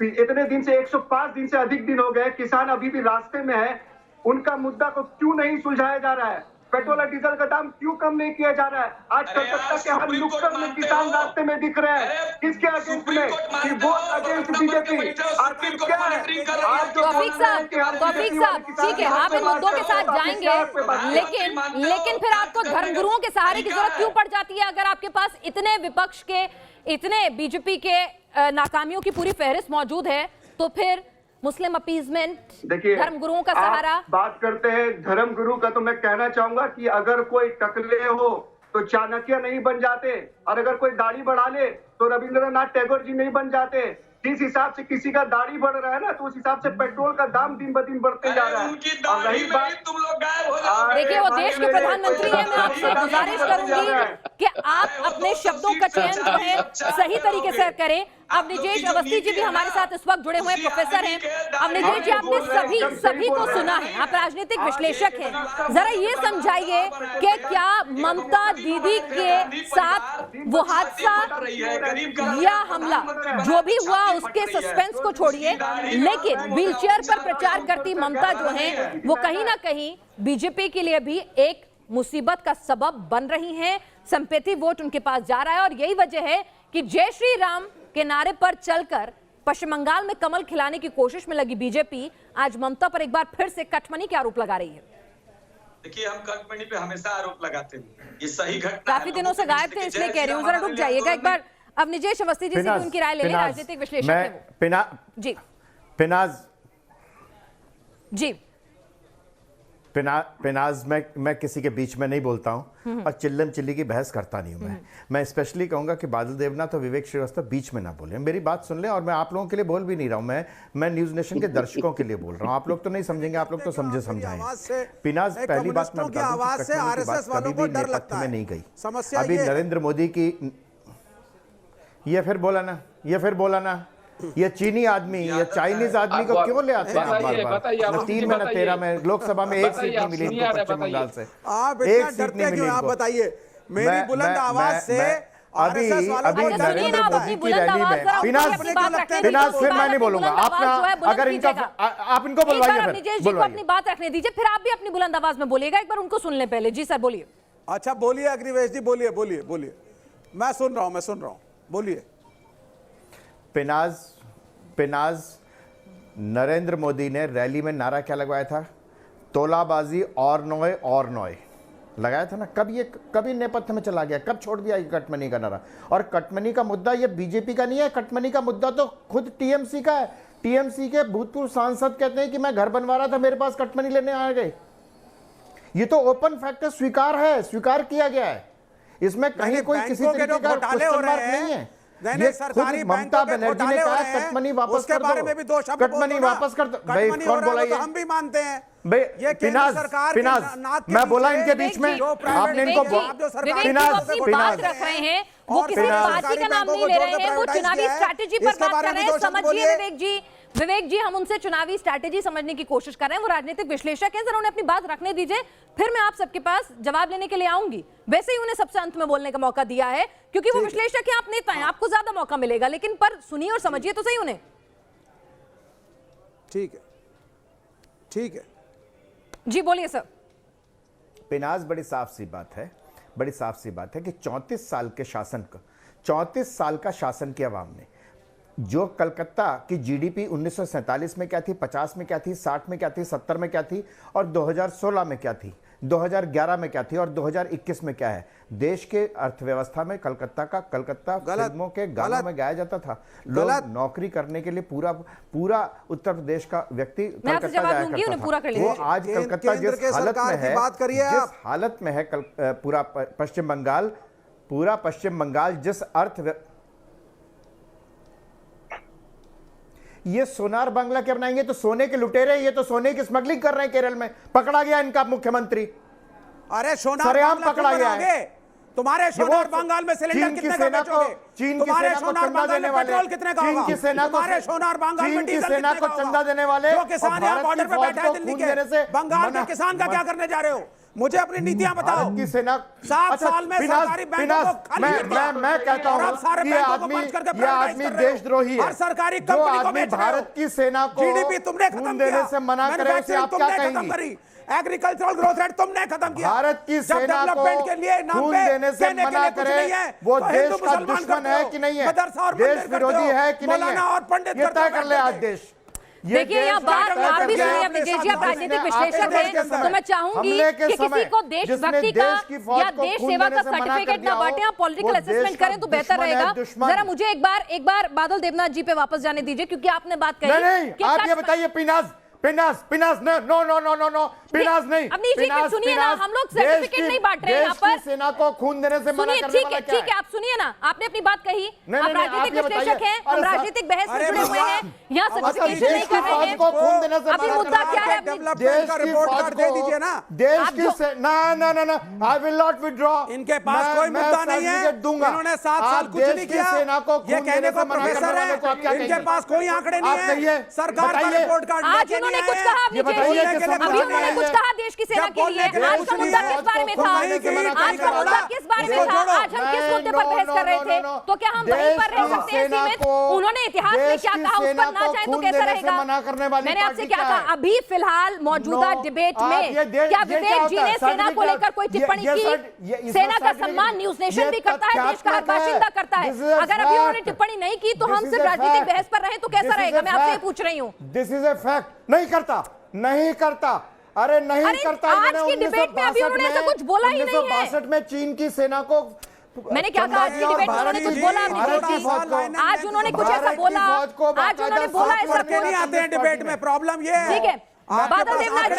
इतने दिन से 105 दिन से अधिक दिन हो गए, किसान अभी भी रास्ते में है, उनका मुद्दा को क्यों नहीं सुलझाया जा रहा है? पेट्रोल और डीजल का दाम क्यों कम नहीं किया जा रहा है? आज कलकत्ता के हर नुक्कड़ में किसान रास्ते में दिख रहे हैं। किसके अगेंस्ट में? कि वोट अगेंस्ट बीजेपी। आखिर क्या है? तौफीक साहब ठीक है, आप इन मुद्दों के साथ जाएंगे, लेकिन फिर आपको धर्मगुरुओं के सहारे की जरूरत क्यों पड़ जाती है? अगर आपके पास इतने विपक्ष के, इतने बीजेपी के नाकामियों की पूरी फहरिस्त मौजूद है, तो फिर मुस्लिम अपीजमेंट, धर्मगुरुओं का सहारा। बात करते हैं धर्मगुरु का, तो मैं कहना चाहूंगा कि अगर कोई टकले हो तो चाणक्य नहीं बन जाते, और अगर कोई दाढ़ी बढ़ा ले तो रविंद्रनाथ टैगोर जी नहीं बन जाते। जिस हिसाब से किसी का दाढ़ी बढ़ रहा है ना, तो उस हिसाब से पेट्रोल का दाम दिन ब दिन बढ़ते जा रहा है। और रही बात, तुम लोग गायब हो जाओ। देखिए, वो देश के प्रधानमंत्री हैं, मैं आपसे गुजारिश करूंगी कि आप अपने शब्दों का चयन जो है सही तरीके से करें। अब निजेश अवस्थी जी भी हमारे साथ इस वक्त जुड़े हुए प्रोफेसर हैं। अब निजेश जी, आपने सभी को सुना है, आप राजनीतिक विश्लेषक हैं, जरा ये समझाइए कि क्या ममता दीदी के साथ वो हादसा या हमला जो भी हुआ उसके सस्पेंस को छोड़िए, लेकिन व्हीलचेयर पर प्रचार करती ममता जो है वो कहीं ना कहीं बीजेपी के लिए भी एक मुसीबत का सबब बन रही हैं। संपत्ति वोट उनके पास जा रहा है और यही वजह है कि जय श्री राम के नारे पर चलकर पश्चिम बंगाल में कमल खिलाने की कोशिश में लगी बीजेपी आज ममता पर एक बार फिर से कटमनी के आरोप लगा रही है। देखिए, हम कटमनी पे हमेशा आरोप लगाते हैं, ये सही घटना। काफी दिनों से गायब थे, इसलिए कह रही हूँ, जरा रुक जाइएगा एक बार। अब निजेश अवस्थी जी से भी उनकी राय ले लें, राजनीतिक विश्लेषक हैं वो। जी पिनाज मैं किसी के बीच में नहीं बोलता हूं और चिल्लम चिल्ली की बहस करता नहीं हूं। मैं स्पेशली कहूंगा कि बादल देवनाथ और विवेक श्रीवास्तव बीच में ना बोले, मेरी बात सुन लें। और मैं आप लोगों के लिए बोल भी नहीं रहा हूं, मैं न्यूज नेशन के दर्शकों के लिए बोल रहा हूं। आप लोग तो नहीं समझेंगे, आप लोग तो समझे समझाएं। पिनाज, पहली बात मैं बता दूं कि आरएसएस वालों को डर लगता है, नहीं गई समस्या। अभी नरेंद्र मोदी की ये फिर बोला ना ये चीनी आदमी, ये चाइनीज आदमी को क्यों ले आते हैं आप बार-बार? 3 में ना 13 में लोकसभा में एक सीट नहीं मिली इनको पश्चिम बंगाल से, एक सीट नहीं मिली। आप बताइए मेरी बुलंद आवाज से अभी नरेंद्र मोदी की रैली में पिनाज फिर मैं नहीं बोलूंगा। अगर इनका आप इनको बुलवाइए, फिर अपनी बात रखने दीजिए, फिर आप भी अपनी बुलंद आवाज में बोलिएगा। एक बार उनको सुन लें पहले। जी सर बोलिए। अच्छा बोलिए अग्निवेश जी, बोलिए। मैं सुन रहा हूं, बोलिए। पिनाज नरेंद्र मोदी ने रैली में नारा क्या लगवाया था? तोलाबाजी और नोए लगाया था ना। कभी नेपथ्य में चला गया, कब छोड़ दिया कटमनी का नारा? और कटमनी का मुद्दा ये बीजेपी का नहीं है, कटमनी का मुद्दा तो खुद टीएमसी का है। टीएमसी के भूतपूर्व सांसद कहते हैं कि मैं घर बनवा रहा था, मेरे पास कटमनी लेने आ गए। ये तो ओपन फैक्ट है, स्वीकार किया गया है। इसमें कहीं कोई किसी तरीके का क्वेश्चन मार्क नहीं है। नहीं, सरकारी ममता बनर्जी ने कहा कटमनी वापस कर दो, उसके बारे में भी दो शब्द कटमनी वापस कर दो। भाई कौन बोला ये? हम भी मानते हैं भाई ये केंद्र सरकार मैं बोला इनके बीच में आपने इनको बात रख रहे हैं, वो किसी पार्टी का नाम नहीं ले रहे हैं, वो चुनावी स्ट्रैटेजी पर बात कर रहे हैं। समझिए विवेक जी हम उनसे चुनावी स्ट्रैटेजी समझने की कोशिश कर रहे हैं, वो राजनीतिक विश्लेषक हैं, जरा उन्हें अपनी बात रखने दीजिए, फिर मैं आप सबके पास जवाब लेने के लिए आऊंगी। वैसे ही उन्हें सबसे अंत में बोलने का मौका दिया है क्योंकि वो विश्लेषक हैं, आप नेता हैं, आपको ज्यादा मौका मिलेगा, लेकिन पर सुनिए और समझिए तो सही उन्हें। ठीक है, ठीक है जी, बोलिए सर। पिनाज बड़ी साफ सी बात है, बड़ी साफ सी बात है कि 34 साल के शासन का 34 साल का शासन किया आवाम ने, जो कलकत्ता की जीडीपी 1947 में क्या थी, 50 में क्या थी, 60 में क्या थी, 70 में क्या थी और 2016 में क्या थी, 2011 में क्या थी और 2021 में क्या है। देश के अर्थव्यवस्था में कलकत्ता फिल्मों के गानों में गाया जाता था। लोग नौकरी करने के लिए पूरा उत्तर प्रदेश का व्यक्ति कलकत्ता जाया करता था। वो आज कलकत्ता जिस हालत में है, पूरा पश्चिम बंगाल जिस ये सोनार बांग्ला क्या बनाएंगे? तो सोने के लुटेरे, ये तो सोने की स्मगलिंग कर रहे हैं। केरल में पकड़ा गया इनका मुख्यमंत्री। अरे सोनार पकड़ा गया है। तुम्हारे सोनार बंगाल में सिलेंडर कितने का बेचोगे? चीन की सेना को चंदा देने वाले, चीन की सेना को चंदा देने वाले, जो किसान यहाँ बॉर्डर पे बैठे हैं दिल्ली के, बंगाल के किसान का क्या करने जा रहे हो? मुझे अपनी नीतियां बताओ। की सेना 7 साल में सरकारी बैंकों को खाली कर दिया। मैं कहता हूं ये आदमी देशद्रोही है। और सरकारी कंपनी को बेच रहे हो। भारत की सेना को जीडीपी तुमने खत्म किया, से मना करे, आप क्या कहेंगे? एग्रीकल्चरल ग्रोथ रेट तुमने खत्म किया। भारत की सेना को डेवलपमेंट के लिए नाम पे देने से मना करे, वो देश का दुश्मन है कि नहीं है, देश विरोधी है कि नहीं है, और पंडित ये तय कर ले आज देश। देखिए यहाँ बात आप भी सुनिए, विजय जी आप राजनीतिक विश्लेषक हैं, तो मैं चाहूंगी कि किसी को देशभक्ति का या देश सेवा का सर्टिफिकेट ना बांटे, आप पॉलिटिकल असेसमेंट करें तो बेहतर रहेगा। जरा मुझे एक बार बादल देवनाथ जी पे वापस जाने दीजिए, क्योंकि आपने बात कही। नहीं, आप ये बताइए पिनाज नो पिनाज नहीं। अपनी जी सुनिए ना, हम लोग सर्टिफिकेट नहीं बांट रहे हैं यहाँ पर। सेना को खून देने से मना करने वाला क्या है? ठीक है, आप सुनिए ना, आपने अपनी बात कही, आप राजनीतिक विश्लेषक हैं, हम राजनीतिक बहस में जुड़े हुए हैं, यहाँ सर्टिफिकेशन नहीं कर रहे हैं। अभी मुद्दा क्या है? देश की रिपोर्ट दे दीजिए ना। देश की ना आई विल नॉट विथड्रॉ। इनके पास कोई मुद्दा नहीं है, इन्होंने 7 साल कुछ नहीं किया, ये कहने को प्रोफेसर है, इनके पास कोई आंकड़े नहीं है। सरकार का रिपोर्ट कार्ड आज उन्होंने कुछ कहा, अभी उन्होंने कुछ कहा देश की सेना के लिए। आज का मुद्दा किस बारे में था? आज का मुद्दा किस बारे में था? आज हम किस मुद्दे पर बहस कर रहे थे? तो क्या हम वहीं पर रह सकते हैं सीमित? उन्होंने इतिहास में क्या कहा उस पर ना जाए तो कैसा रहेगा? मैंने आपसे क्या कहा, अभी फिलहाल मौजूदा डिबेट में क्या विवेक जी ने सेना को लेकर कोई टिप्पणी की? सेना का सम्मान न्यूज नेशन भी करता है, देश का हर बाशिंदा करता है। अगर अभी उन्होंने टिप्पणी नहीं की तो हम सिर्फ राजनीतिक बहस पर रहे तो कैसा रहेगा? मैं आपसे पूछ रही हूँ। This is a fact. नहीं करता, अरे नहीं करता। आज की डिबेट में अभी उन्होंने ऐसा कुछ बोला ही नहीं है। 1962 में चीन की सेना को मैंने क्या कहा? आज की डिबेट में उन्होंने कुछ बोला? आज उन्होंने कुछ ऐसा बोला? आज उन्होंने बोला ऐसा? नहीं आते हैं डिबेट में, प्रॉब्लम ये है। ठीक है, बादल देवनाथ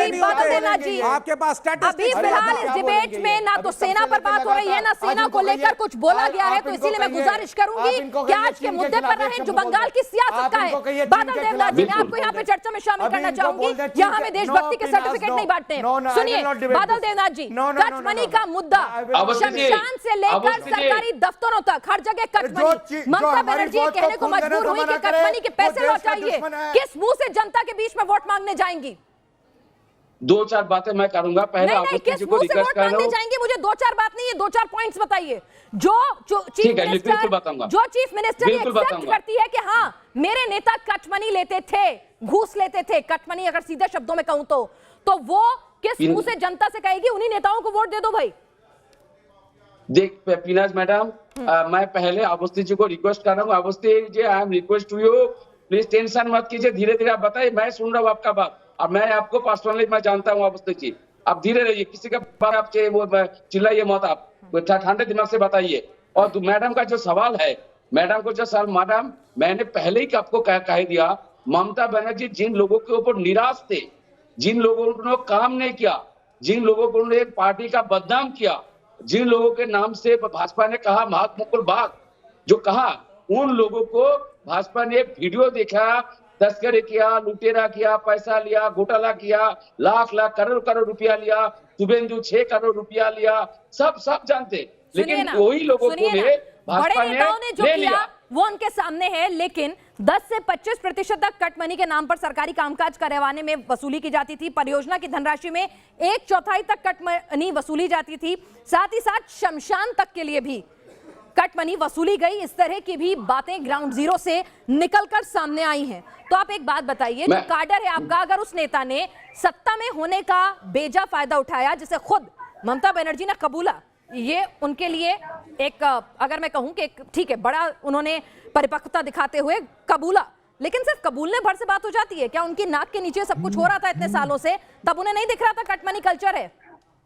जी, आपके पास अभी फिलहाल इस डिबेट में ना तो सेना पर बात हो रही है, ना सेना को लेकर कुछ बोला गया है, तो इसीलिए मैं गुजारिश करूंगी कि आज के मुद्दे पर रहें जो बंगाल की सियासत का है। बादल देवनाथ जी, मैं आपको यहाँ पे चर्चा में शामिल करना चाहूंगी। यहाँ हमें देशभक्ति के सर्टिफिकेट नहीं बांटते हैं। सुनिए बादल देवनाथ जी, कचमनी का मुद्दा शमशान से लेकर सरकारी दफ्तरों तक हर जगह कचमनी। ममता बनर्जी कहने को मजबूर हुई कि कचमनी के पैसे लौटाइए, किस मुंह से जनता के बीच में वोट मांगने जाएंगी? 2-4 बातें मैं करूंगा। पहले नहीं, किस मुंह से वोट मांगने जाएंगे? मुझे 2-4 बात नहीं है, 2-4 पॉइंट्स बताइए जो चीफ मिनिस्टर एक्सेप्ट करती है कि हाँ मेरे नेता कचमनी लेते थे, घूस लेते थे। कचमनी अगर सीधे शब्दों में कहूं तो वो किस मुंह से जनता से कहेगी उन्हीं नेताओं को वोट दे दो भाई? देख पिनाज मैडम, मैं पहले अवस्थी जी को रिक्वेस्ट कर रहा हूँ। Awasthi ji, I am request to you, please tension मत कीजिए, धीरे धीरे आप बताइए, मैं सुन रहा हूँ आपका बात और मैं आपको पर्सनली मैं जानता हूँ अवस्थी जी। आप धीरे रहिए, किसी का बात आप वो चिल्लाइए मत, आप ठंडे दिमाग से बताइए। और मैडम का जो सवाल है, मैडम को जो सवाल, मैडम मैंने पहले ही आपको कह दिया, ममता बनर्जी जिन लोगों के ऊपर निराश थे, जिन लोगों ने काम नहीं किया, जिन लोगों को एक पार्टी का बदनाम किया, जिन लोगों के नाम से भाजपा ने कहा महात्मुकुल बाग जो कहा, उन लोगों को भाजपा ने वीडियो देखा, तस्करी किया, लुटेरा किया, पैसा लिया, घोटाला किया, लाख लाख करोड़ करोड़ रुपया लिया, शुभेंदु 6 करोड़ रुपया लिया, सब जानते, लेकिन वही लोगों को भाजपा बड़े नेताओं ने जो किया वो उनके सामने है। लेकिन 10 से 25% तक कट मनी के नाम पर सरकारी कामकाज करवाने में वसूली की जाती थी। परियोजना की धनराशि में 1/4 तक कट मनी वसूली जाती थी। साथ ही साथ शमशान तक के लिए भी कट मनी वसूली गई। इस तरह की भी बातें ग्राउंड जीरो से निकलकर सामने आई हैं। तो आप एक बात बताइए, जो काडर है आपका, अगर उस नेता ने सत्ता में होने का बेजा फायदा उठाया, जिसे खुद ममता बनर्जी ने कबूला, ये उनके लिए एक, अगर मैं कहूं कि ठीक है, बड़ा उन्होंने परिपक्वता दिखाते हुए कबूला, लेकिन सिर्फ कबूलने भर से बात हो जाती है क्या? उनकी नाक के नीचे सब कुछ हो रहा था इतने सालों से, तब उन्हें नहीं दिख रहा था कट मनी कल्चर है?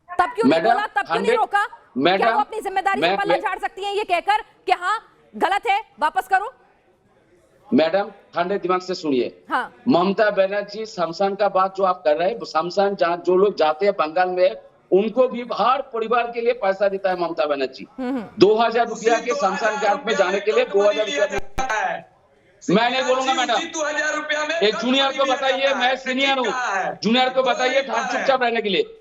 तब क्यों नहीं बोला, तब क्यों नहीं रोका? क्या वो अपनी जिम्मेदारी से पल्ला झाड़ सकती हैं ये कहकर कि हाँ गलत है, वापस करो? मैडम ठंडे दिमाग से सुनिए। हाँ। ममता बनर्जी शमशान का बात जो आप कर रहे हैं, शमशान जहाँ जो लोग जाते हैं बंगाल में, उनको भी हर परिवार के लिए पैसा देता है ममता बनर्जी। 2000 रुपया के शमशान घाट में जाने के लिए 2000 रुपया। मैं नहीं बोलूंगा मैडम, 2000 रुपया में एक जूनियर को बताइए, मैं सीनियर हूँ, जूनियर को बताइए चुपचाप रहने के लिए।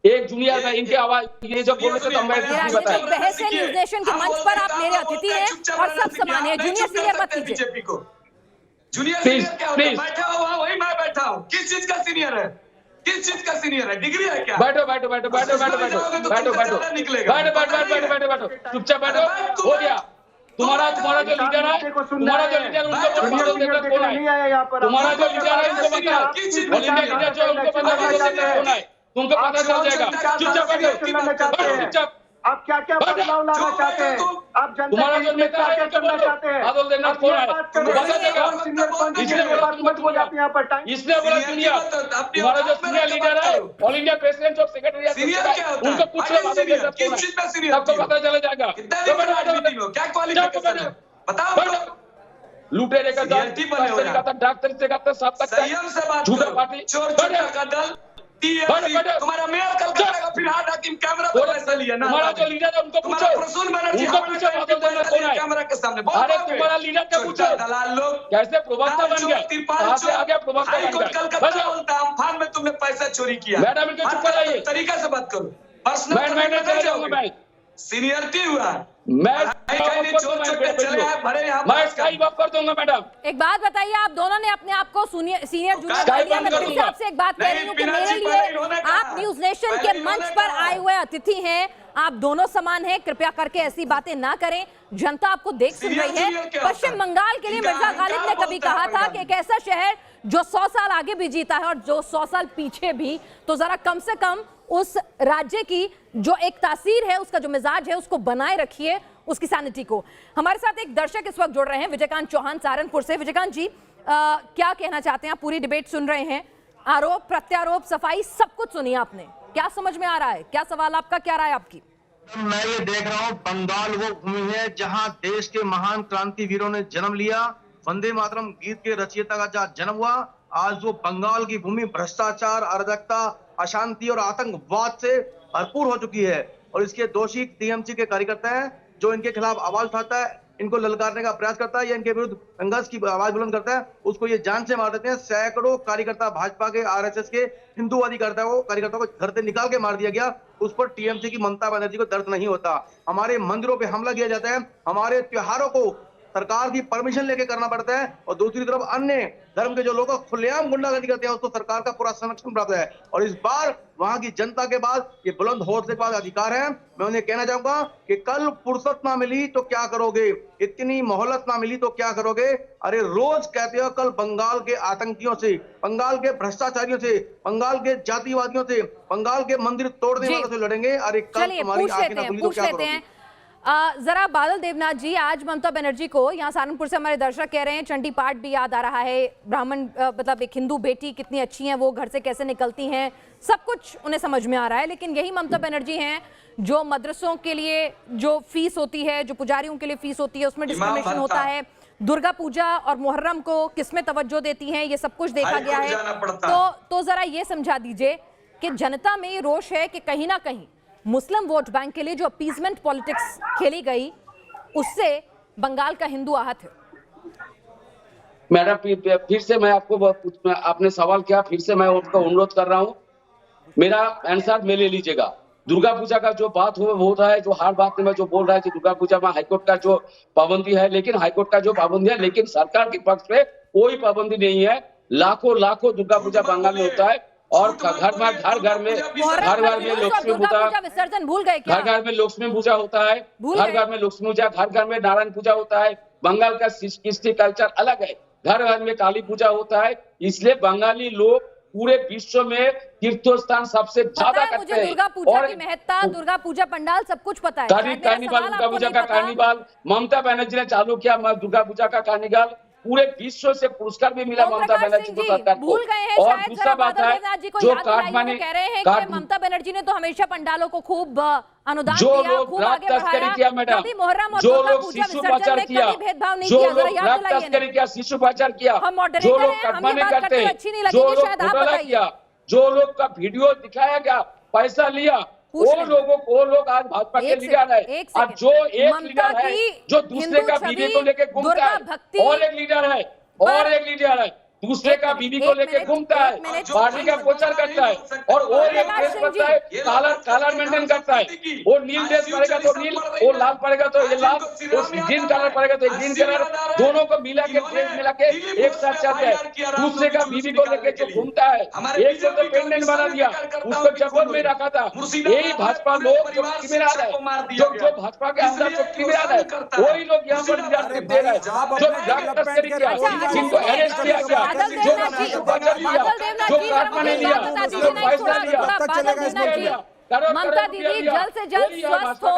एक जूनियर में इनकी आवाज ये जब बोल रहे थे तो मैं राजनीतिक बहस है न्यूज नेशन के मंच पर, आप मेरे अतिथि हैं और सब समान है। जूनियर सीनियर मत कीजिए। बीजेपी को जूनियर सीनियर क्या होता है? बैठा हुआ वही मैं बैठा हूँ। किस चीज का सीनियर है? किस चीज का सीनियर है? डिग्री है क्या? बैठो बैठो बैठो बैठो बैठो बैठो बैठो बैठो बैठो बैठो चुपचाप बैठो। हो गया तुम्हारा जो लीडर है, तुम्हारा जो लीडर उनको कौन है? तुम्हारा जो लीडर है उनको बताओ, ऑल इंडिया लीडर जो उनको पता कौन है, तुमको पता चल जाएगा। चुपचाप बैठो, चुपचाप। आप क्या क्या बदलाव लाना चाहते हैं? आप जनता तुम्हारा जो नेता है उनको बताओ, बादल देवनाथ कौन है बता देगा। इसने बोला जूनियर, तुम्हारा जो सीनियर लीडर है, all India president of secretary, उनको पूछो बादल देवनाथ कौन है, सबको पता चला जाएगा। क्या क्वालिफिकेशन है बताओ। लुटेरे का दल, डॉक्टर से का सब तक संयम से बात झूठा करो। पार्टी चोर का दल, तुम्हारा मेयर कलकत्ता का फिर हाथ हाकिम कैमरा पर पैसा लिया ना। तुम्हारा जो लीडर है उनको पूछो, प्रसून बनर्जी उनको पूछो बादल देवनाथ कौन है कैमरा के सामने। अरे तुम्हारा लीडर का पूछो, दलाल लोग कैसे प्रवक्ता बन गया, कहां से आ गया प्रवक्ता बन गया। कलकत्ता बोलता अम्फान में तुमने पैसा चोरी किया। मैडम इनको चुप कराइए, तरीका से बात करो। पर्सनल मैं चले जाऊंगा, मैं सीनियरिटी हुआ, मैं स्काई वॉक कर दूंगा। मैडम एक बात बताइए, आप दोनों ने अपने आप को सीनियर जूनियर, मैं फिर से आपसे एक बात कह रही हूँ कि मेरे लिए आप न्यूज नेशन के मंच पर आए हुए अतिथि हैं, आप दोनों समान हैं। कृपया करके ऐसी बातें ना करें, जनता आपको देख सुन रही है। पश्चिम बंगाल के लिए मिर्जा गालिब ने कभी कहा था कि एक ऐसा शहर जो 100 साल आगे भी जीता है और जो 100 साल पीछे भी, तो जरा कम से कम उस राज्य की जो एक तासीर है, उसका जो मिजाज है, उसको बनाए रखिए, उसकी सैनिटी को। हमारे साथ एक दर्शक इस वक्त जुड़ रहे हैं, विजयकांत चौहान सहारनपुर से। विजयकांत जी, क्या कहना चाहते हैं? आप पूरी डिबेट सुन रहे हैं, आरोप प्रत्यारोप सफाई सब कुछ सुनी आपने, क्या समझ में आ रहा है? क्या सवाल आपका, क्या राय आपकी? मैं ये देख रहा हूँ, बंगाल वो भूमि है जहाँ देश के महान क्रांतिवीरों ने जन्म लिया, वंदे मातरम गीत के रचयिता का जहाँ जन्म हुआ। आज वो बंगाल की भूमि भ्रष्टाचार, अराजकता, अशांति और आतंकवाद से भरपूर हो चुकी है और इसके दोषी टीएमसी के कार्यकर्ता हैं जो इनके खिलाफ आवाज उठाता है, इनको ललकारने का प्रयास करता है या इनके विरुद्ध संघर्ष की आवाज बुलंद करता है, उसको ये जान से मार देते हैं। सैकड़ों कार्यकर्ता भाजपा के, आरएसएस के, हिंदूवादी कार्यकर्ताओं को घर से निकाल के मार दिया गया। उस पर टीएमसी की ममता बनर्जी को दर्द नहीं होता। हमारे मंदिरों पे हमला किया जाता है, हमारे त्योहारों को सरकार की परमिशन लेके करना पड़ता है और दूसरी तरफ अन्य धर्म के जो लोग खुलेआम गुंडागर्दी करते हैं उसको सरकार का पूरा संरक्षण प्राप्त है। और इस बार वहां की जनता के पास ये बुलंद होश के पास अधिकार है। मैं उन्हें कहना चाहूंगा कि कल फुर्सत ना मिली तो क्या करोगे, इतनी मोहलत ना मिली तो क्या करोगे। अरे रोज कहते हो कल बंगाल के आतंकियों से, बंगाल के भ्रष्टाचारियों से, बंगाल के जातिवादियों से, बंगाल के मंदिर तोड़ने वालों से लड़ेंगे। अरे कल तुम्हारी आंखें ना खुली तो क्या करोगे। जरा बादल देवनाथ जी, आज ममता बनर्जी को, यहाँ सहारनपुर से हमारे दर्शक कह रहे हैं, चंडी पाठ भी याद आ रहा है, ब्राह्मण मतलब एक हिंदू बेटी कितनी अच्छी हैं, वो घर से कैसे निकलती हैं, सब कुछ उन्हें समझ में आ रहा है। लेकिन यही ममता बनर्जी हैं जो मदरसों के लिए जो फीस होती है, जो पुजारियों के लिए फीस होती है, उसमें डिस्क्रिमिनेशन होता है, दुर्गा पूजा और मुहर्रम को किसमें तवज्जो देती हैं, ये सब कुछ देखा गया है। तो जरा ये समझा दीजिए कि जनता में ये रोष है कि कहीं ना कहीं मुस्लिम वोट बैंक के लिए जो अपीजमेंट पॉलिटिक्स खेली गई, उससे बंगाल का हिंदू आहत है। मैडम फिर से मैं आपको आपने सवाल किया, फिर से मैं उनका अनुरोध कर रहा हूँ, मेरा आंसर में ले लीजिएगा। दुर्गा पूजा का जो बात होता है, जो हर बात में जो बोल रहा है कि दुर्गा पूजा में हाईकोर्ट का जो पाबंदी है, लेकिन हाईकोर्ट का जो पाबंदी है, लेकिन सरकार के पक्ष में कोई पाबंदी नहीं है। लाखों दुर्गा पूजा बंगाल में होता है और घर घर में लक्ष्मी पूजा विसर्जन भूल गए क्या? घर में लक्ष्मी पूजा होता है, घर में लक्ष्मी पूजा, घर में नारायण पूजा होता है। बंगाल का कृष्टि कल्चर अलग है, घर में काली पूजा होता है। इसलिए बंगाली लोग पूरे विश्व में तीर्थ स्थान सबसे ज्यादा करते हैं। दुर्गा पूजा की महत्ता, दुर्गा पूजा पंडाल सब कुछ पता है। कार्निवाल, दुर्गा पूजा का कार्निवाल ममता बनर्जी ने चालू किया। दुर्गा पूजा का कार्निवाल पूरे विश्व से पुरस्कार भी मिला ममता बनर्जी को, सरकार को। भूल गए हैं और शायद, दूसरा बात है जो काठमांडू कह रहे हैं कि ममता बनर्जी ने तो हमेशा पंडालों को खूब अनुदान जो दिया, लोग खूब ड्रग आगे तस्करी किया मैडम, जो लोग शिशु पाचार किया, जो लोग ड्रग तस्करी किया, शिशु पाचार किया, जो लोग काठमांडू करते हैं, जो लोग घोटाला किया, जो लोग का वीडियो दिखाया गया, पैसा लिया, वो लोग आज भाजपा के लीडर है। अब जो एक लीडर है जो दूसरे का बीवी को लेके घूमता है, और एक लीडर है दूसरे का बीवी को लेके घूमता है, पार्टी का प्रचार करता है, और वो एक ड्रेस पहनता है, कलर मेंटेन करता है। वो नील ड्रेस पड़ेगा तो नील, वो लाल पड़ेगा तो ये लाल, वो ग्रीन कलर पड़ेगा तो ग्रीन कलर, दोनों को मिला के ड्रेस मिला के एक साथ चलते हैं। दूसरे का बीवी को लेके जो घूमता है, एक को तो पेंडेंट बना दिया, उसको चप्पल में रखा था। यही भाजपा लोग जो क्रिमिनल है, जो भाजपा के अंदर जो क्रिमिनल है, वही लोग यहाँ पर लीडरशिप दे रहे हैं। जो ड्रग तस्करी किया, जिनको अरेस्ट किया गया, ममता दीदी जल्द से जल्द स्वस्थ हो,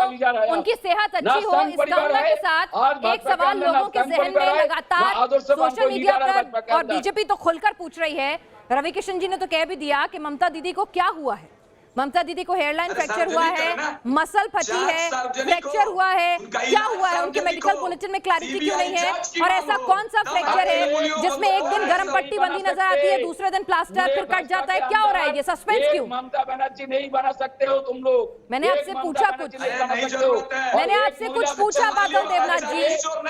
उनकी सेहत अच्छी हो, इस कामना के साथ एक सवाल लोगों के जहन में लगातार सोशल मीडिया पर और बीजेपी तो खुलकर पूछ रही है। रवि किशन जी ने तो कह भी दिया कि ममता दीदी को क्या हुआ है। ममता दीदी को हेयरलाइन फ्रैक्चर हुआ है, मसल फटी है, फ्रैक्चर हुआ है, क्या हुआ है? उनके मेडिकल बुलेटिन में क्लैरिटी क्यों नहीं है? और ऐसा कौन सा फ्रैक्चर है जिसमें एक दिन गर्म पट्टी बंधी नजर आती है, दूसरे दिन प्लास्टर, फिर कट जाता है? क्या हो रहा है? ये सस्पेंस क्यों? ममता बनर्जी नहीं बना सकते हो तुम लोग। मैंने आपसे पूछा कुछ, मैंने आपसे कुछ पूछा बादल देवनाथ जी,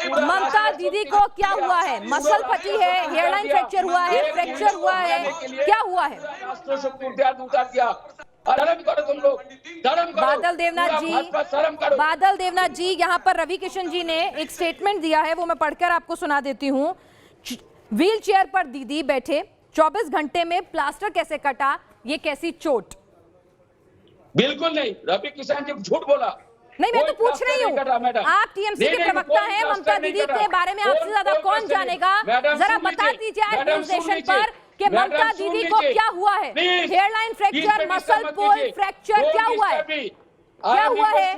ममता दीदी को क्या हुआ है? मसल फटी है, हेयरलाइन फ्रैक्चर हुआ है, फ्रैक्चर हुआ है, क्या हुआ है? तुम लोग बादल देवनाथ जी, यहाँ पर रवि किशन जी ने एक स्टेटमेंट दिया है, वो मैं पढ़कर आपको सुना देती हूँ। व्हील चेयर पर दीदी बैठे, 24 घंटे में प्लास्टर कैसे कटा, ये कैसी चोट? बिल्कुल नहीं, रवि किशन जी झूठ बोला। नहीं, मैं तो पूछ रही हूँ, आप टीएमसी के प्रवक्ता हैं, ममता दीदी के बारे में आपसे ज्यादा कौन जानेगा? जरा बता दीजिए आज न्यूज नेशन पर कि ममता दीदी को क्या हुआ है? हेयरलाइन फ्रैक्चर, मसल पुल फ्रैक्चर, क्या हुआ है? क्या हुआ है?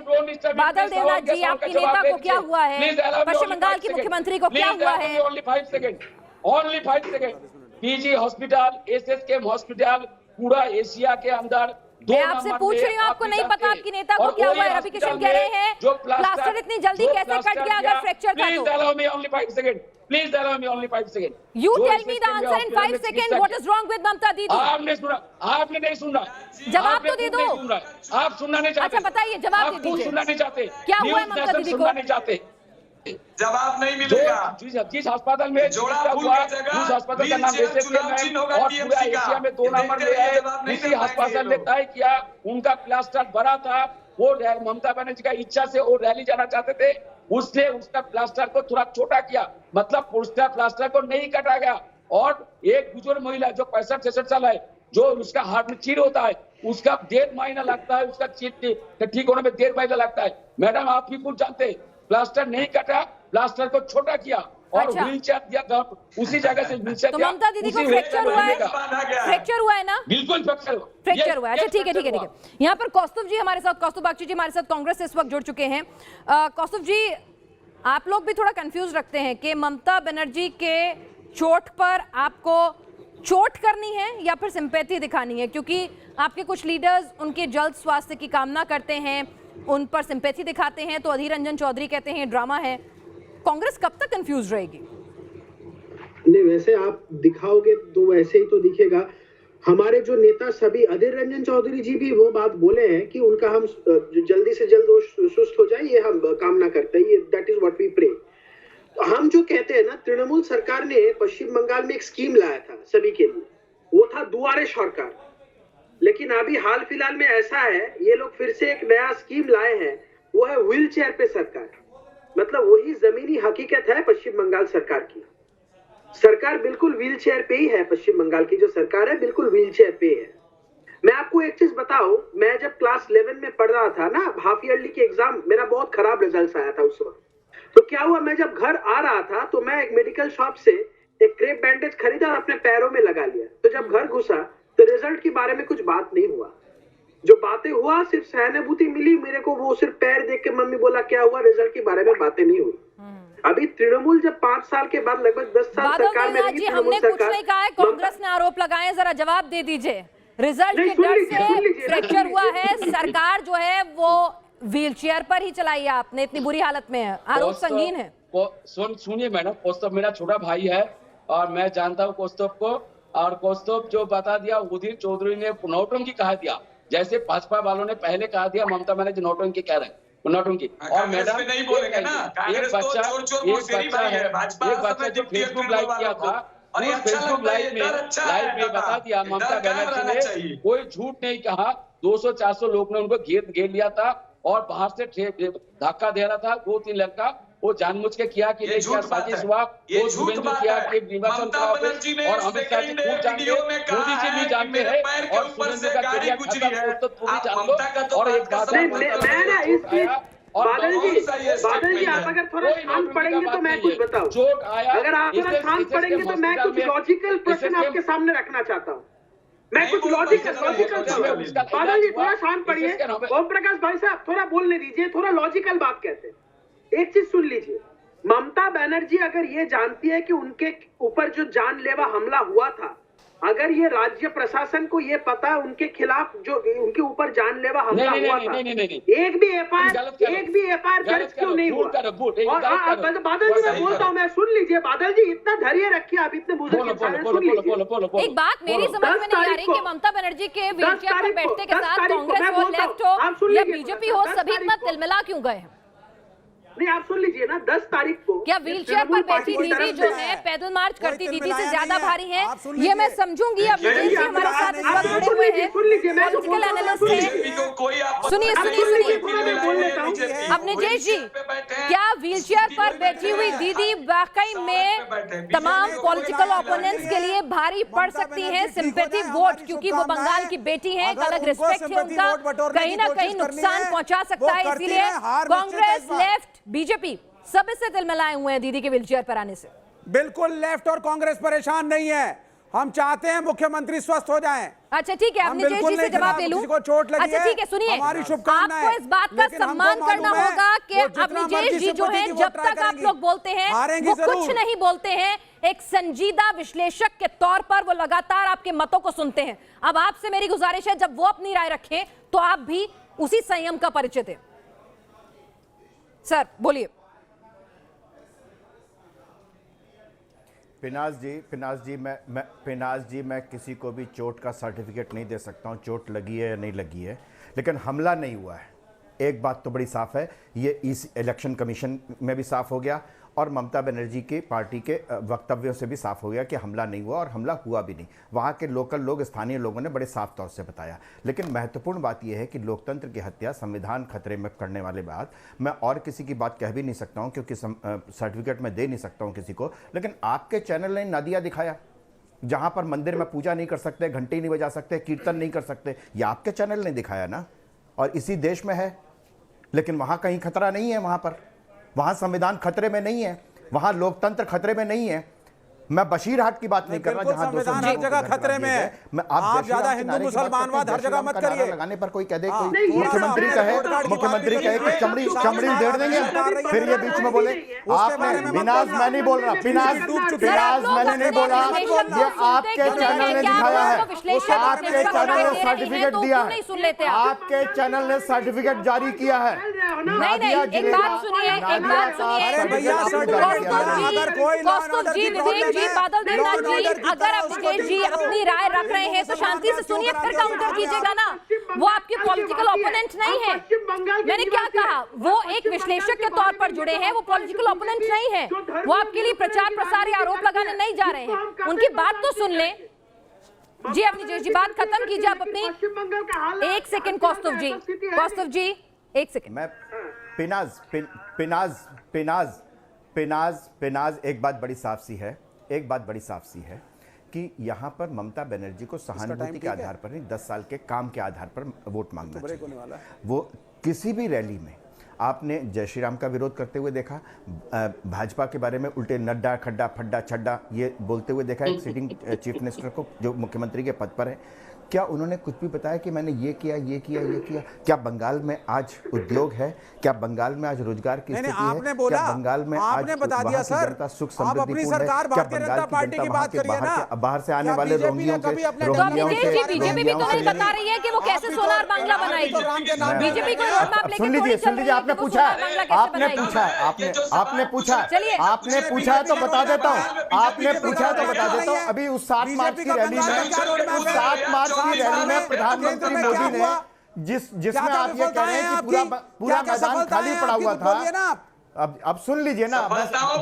बादल देवनाथ जी, आपकी नेता को क्या हुआ है? पश्चिम बंगाल की मुख्यमंत्री को क्या हुआ है? Only 5 second. PG hospital, SSKM hospital पूरा एशिया के अंदर मैं आपसे पूछ रही हूँ, आपको नहीं पता आपकी नेता को क्या हुआ है? रवि किशन कह रहे हैं प्लास्टर इतनी जल्दी कैसे कट गया अगर फ्रैक्चर था तो? Please allow me only 5 seconds. You tell me the answer in 5 seconds. What is wrong with Mamta Didi? आपने नहीं सुना। जवाब तो दे दो। आप सुनना नहीं चाहते। अच्छा बताइए, जवाब दे दीजिए। सुनना नहीं चाहते। क्या हुआ है ममता दीदी को? सुनना नहीं चाहते। जवाब नहीं मिलेगा। जिस अस्पताल में उस अस्पताल का नाम एसएसकेएम है और पूरा एशिया में 2 नंबर में है, उसी अस्पताल ने तय किया, उनका प्लास्टर बड़ा था, वो ममता बनर्जी का इच्छा से वो रैली जाना चाहते थे, उसने उसका प्लास्टर को थोड़ा छोटा किया, मतलब उसका प्लास्टर को नहीं काटा गया। और एक बुजुर्ग महिला जो 65-66 साल है, जो उसका हार्ट में चीर होता है, उसका 1.5 महीना लगता है, उसका चीर ठीक होने में 1.5 महीना लगता है। मैडम आप भी कुछ जानते हैं, प्लास्टर नहीं काटा, प्लास्टर को छोटा किया और व्हील चेयर दिया, उसी जगह से व्हील चेयर दिया। ममता दीदी को फ्रैक्चर हुआ है? फ्रैक्चर हुआ है ना? बिल्कुल फ्रैक्चर हुआ है। अच्छा ठीक है। यहाँ पर कौस्तुभ जी हमारे साथ, कौस्तुभ बागची जी हमारे साथ कांग्रेस से इस वक्त जुड़ चुके हैं। कौस्तुभ जी, आप लोग भी थोड़ा कंफ्यूज रखते हैं कि ममता बनर्जी के चोट पर आपको चोट करनी है या फिर सिंपैथी दिखानी है, क्योंकि आपके कुछ लीडर्स उनके जल्द स्वास्थ्य की कामना करते हैं, उन पर सिंपैथी दिखाते हैं, तो अधीर रंजन चौधरी कहते हैं ड्रामा है। कांग्रेस कब तक कंफ्यूज रहेगी? नहीं, वैसे आप दिखाओगे तो वैसे ही तो दिखेगा। हमारे जो नेता सभी, अधीर रंजन चौधरी जी भी वो बात बोले हैं कि उनका हम जल्दी से जल्द वो सुस्त हो जाए, ये हम कामना करते हैं, ये that is what we pray. हम जो कहते हैं ना, तृणमूल सरकार ने पश्चिम बंगाल में एक स्कीम लाया था सभी के लिए, वो था दुआरे सरकार। लेकिन अभी हाल फिलहाल में ऐसा है, ये लोग फिर से एक नया स्कीम लाए हैं, वो है व्हील चेयर पे सरकार। मतलब वही जमीनी हकीकत है पश्चिम बंगाल सरकार की। सरकार बिल्कुल व्हील चेयर पे ही है, पश्चिम बंगाल की जो सरकार है बिल्कुल व्हील चेयर पे है। मैं आपको एक चीज बताऊं, मैं जब क्लास 11 में पढ़ रहा था ना, हाफ ईयरली के एग्जाम, मेरा बहुत खराब रिजल्ट आया था उस वक्त। तो क्या हुआ, मैं जब घर आ रहा था तो मैं एक मेडिकल शॉप से एक क्रेप बैंडेज खरीदा और अपने पैरों में लगा लिया। तो जब घर घुसा तो रिजल्ट के बारे में कुछ बात नहीं हुआ। जो बातें हुआ सिर्फ सहानुभूति मिली मेरे को, वो सिर्फ पैर देख के मम्मी बोला क्या हुआ, रिजल्ट के बारे में बातें नहीं हुई। अभी तृणमूल जब 5 साल के बाद लगभग 10 साल सरकार में रही, हमने कुछ नहीं कहा है, कांग्रेस ने आरोप लगाए, जरा जवाब दे दीजिए। रिजल्ट के डर से फ्रैक्चर हुआ है, सरकार जो है वो व्हीलचेयर पर ही चलाई है आपने, इतनी बुरी हालत में है, आरोप संगीन है। सुनिए मैडम, कौस्तुभ मेरा छोटा भाई है और मैं जानता हूँ कौस्तुभ को, और कौस्तुभ जो बता दिया उदित चौधरी ने नौटंकी कहा दिया, जैसे भाजपा वालों ने पहले कहा दिया ममता बनर्जी नौटंकी कह रहे हैं, नौटंकी। और मैडम नहीं बोलेंगे ना, एक बच्चा है, एक बच्चा जो फेसबुक लाइव किया था, उस फेसबुक लाइव में बता दिया ममता बनर्जी ने कोई झूठ नहीं कहा, 200-400 लोग ने उनको घेर लिया था और बाहर से धक्का दे रहा था 2-3 लड़का, वो जानबूझ के किया कि नहीं किया, साजिश हुआ, वो शुभेंदु किया कि निर्वाचन और अमित शाह जी खूब जानते हैं, मोदी जी भी जानते हैं, और शुभेंदु का करियर खत्म तो पूरी जान लो। और एक बात बादल जी आप अगर थोड़ा शांत पढ़ेंगे तो मैं कुछ बताऊं, चोट आया, अगर आप थोड़ा शांत पढ़ेंगे तो मैं कुछ लॉजिकल प्रश्न आपके सामने रखना चाहता हूँ। मैं कुछ लॉजिकल बादल जी थोड़ा शांत पढ़िए। ओम प्रकाश भाई साहब थोड़ा बोलने दीजिए, थोड़ा लॉजिकल बात कहते हैं। एक चीज सुन लीजिए, ममता बनर्जी अगर ये जानती है कि उनके ऊपर जो जानलेवा हमला हुआ था, अगर ये राज्य प्रशासन को ये पता है उनके खिलाफ जो उनके ऊपर जानलेवा हमला हुआ था, एक भी एफआईआर दर्ज क्यों नहीं हुआ? और बादल जी मैं बोलता हूँ, मैं सुन लीजिए बादल जी, इतना धैर्य रखिए आप, इतने बुजुर्ग इंसान हैं, सुन लीजिए। एक बात मेरी समझ में नहीं आ रही कि ममता बनर्जी के व्हीलचेयर पर बैठने के साथ कांग्रेस हो, लेफ्ट हो या बीजेपी हो, सभी इतना तिलमिला क्यों गए हैं? नहीं आप सुन लीजिए ना, 10 तारीख को क्या व्हीलचेयर पर बैठी दीदी जो है पैदल मार्च करती दीदी से ज्यादा भारी है, ये मैं समझूंगी। अब विजय जी हमारे साथ इस वक्त जुड़े हुए हैं, पॉलिटिकल एनालिस्ट हैं। सुनिए अब निजेश जी, क्या व्हीलचेयर पर बैठी हुई दीदी वाकई में तमाम पॉलिटिकल ओपोनेंट्स के लिए भारी पड़ सकती हैं? सिंपैथी वोट, क्योंकि वो बंगाल की बेटी है, एक अलग रिस्पेक्ट है उनका, कहीं ना कहीं नुकसान पहुंचा सकता है, इसीलिए कांग्रेस, लेफ्ट, बीजेपी सब इससे तिलमिलाए हुए हैं दीदी के व्हीलचेयर पर आने से। बिल्कुल लेफ्ट और कांग्रेस परेशान नहीं है, हम चाहते हैं मुख्यमंत्री स्वस्थ हो जाएं। अच्छा ठीक है, अब निजेश जी से जवाब ले लूं। अच्छा ठीक है, सुनिए, आपको इस बात का सम्मान करना होगा कि अब निजेश जी जो हैं, जब तक आप लोग बोलते हैं वो कुछ नहीं बोलते हैं, एक संजीदा विश्लेषक के तौर पर वो लगातार आपके मतों को सुनते हैं। अब आपसे मेरी गुजारिश है, जब वो अपनी राय रखें तो आप भी उसी संयम का परिचय दें। सर बोलिए। पिनाज जी मैं किसी को भी चोट का सर्टिफिकेट नहीं दे सकता हूं, चोट लगी है या नहीं लगी है, लेकिन हमला नहीं हुआ है। एक बात तो बड़ी साफ है, ये इस इलेक्शन कमीशन में भी साफ हो गया और ममता बनर्जी की पार्टी के वक्तव्यों से भी साफ हो गया कि हमला नहीं हुआ और हमला हुआ भी नहीं। वहाँ के लोकल लोग, स्थानीय लोगों ने बड़े साफ तौर से बताया। लेकिन महत्वपूर्ण बात यह है कि लोकतंत्र की हत्या, संविधान खतरे में करने वाले बात मैं और किसी की बात कह भी नहीं सकता हूँ, क्योंकि सर्टिफिकेट मैं दे नहीं सकता हूँ किसी को। लेकिन आपके चैनल ने नदिया दिखाया जहाँ पर मंदिर में पूजा नहीं कर सकते, घंटी नहीं बजा सकते, कीर्तन नहीं कर सकते, ये आपके चैनल ने दिखाया ना, और इसी देश में है। लेकिन वहाँ कहीं खतरा नहीं है, वहाँ संविधान खतरे में नहीं है, वहाँ लोकतंत्र खतरे में नहीं है। मैं बशीरहाट की बात नहीं कर रहा जहां संविधान हर जगह खतरे में है। मैं आप ज्यादा हिंदू मुसलमानवाद हर जगह मत करिए। लगाने पर कोई कह दे, कोई मुख्यमंत्री कहे कि चमड़ी उधेड़ देंगे, फिर ये बीच में बोले आपने पिनाज, मैं नहीं बोल रहा, पिनाज मैंने नहीं बोला, ये आपके चैनल ने दिखाया है, आपके चैनल ने सर्टिफिकेट दिया है, आपके चैनल ने सर्टिफिकेट जारी किया है। एक बात सुनिए, बादल देवनाथ जी, अगर अभिषेक जी अपनी राय रख रहे हैं तो शांति से सुनिए, फिर काउंटर कीजिएगा ना। वो आपके पॉलिटिकल ओपोनेंट नहीं है। मैंने क्या कहा, वो एक विश्लेषक के तौर पर जुड़े हैं, वो पॉलिटिकल ओपोनेंट नहीं है। वो आपके लिए प्रचार प्रसार या आरोप लगाने नहीं जा रहे हैं। उनकी बात तो सुन लें। जी अवनीश जी, बात खत्म कीजिए आप अपनी। एक सेकंड कौस्तुभ जी, एक सेकंड। मैं पिनाज एक बात बड़ी साफ सी है कि यहाँ पर ममता बनर्जी को सहानुभूति के आधार पर नहीं, 10 साल के काम के आधार पर वोट मांगना चाहिए। वो किसी भी रैली में आपने जय श्री राम का विरोध करते हुए देखा, भाजपा के बारे में उल्टे नड्डा खड्डा फड्डा छड्डा ये बोलते हुए देखा एक सिटिंग चीफ मिनिस्टर को जो मुख्यमंत्री के पद पर है। क्या उन्होंने कुछ भी बताया कि मैंने ये किया? क्या बंगाल में आज उद्योग है? क्या बंगाल में आज रोजगार की स्थिति है? क्या बंगाल में आज बता दिया सर, सुख आप अपनी सरकार भारतीय जनता पार्टी की बात करिए ना। बाहर से आने वाले रोहिंग्यों के बीजेपी भी तो नहीं बता रही है कि वो कैसे सोनार बांग्ला बनाएगी। बीजेपी को रोड मैप लेके सुन लीजिए, आपने पूछा है तो बता देता हूँ। अभी उस 7 मार्च की रैली में प्रधानमंत्री मोदी ने जिसमें आप ये कह रहे हैं कि पूरा मैदान खाली पड़ा हुआ था। अब सुन लीजिए ना।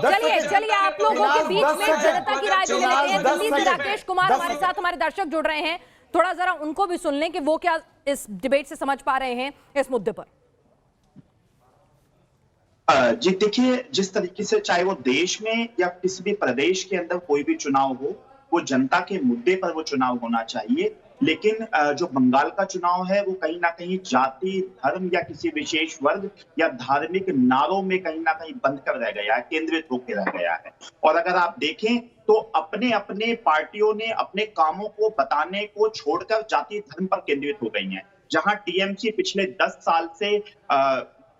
चलिए आप लोगों के बीच में जनता की राय भी ले लेते हैं। दिल्ली से राकेश कुमार हमारे साथ, हमारे दर्शक जुड़ रहे हैं, थोड़ा जरा उनको भी सुन लें कि वो क्या इस डिबेट से समझ पा रहे हैं इस मुद्दे पर। जी देखिए, जिस तरीके से चाहे वो देश में या किसी भी प्रदेश के अंदर कोई भी चुनाव हो, वो जनता के मुद्दे पर वो चुनाव होना चाहिए। लेकिन जो बंगाल का चुनाव है वो कहीं ना कहीं जाति, धर्म या किसी विशेष वर्ग या धार्मिक नारों में कहीं ना कहीं बंद कर रह गया है, केंद्रित होकर रह गया है। और अगर आप देखें तो अपने अपने पार्टियों ने अपने कामों को बताने को छोड़कर जाति धर्म पर केंद्रित हो गई हैं। जहां टीएमसी पिछले 10 साल से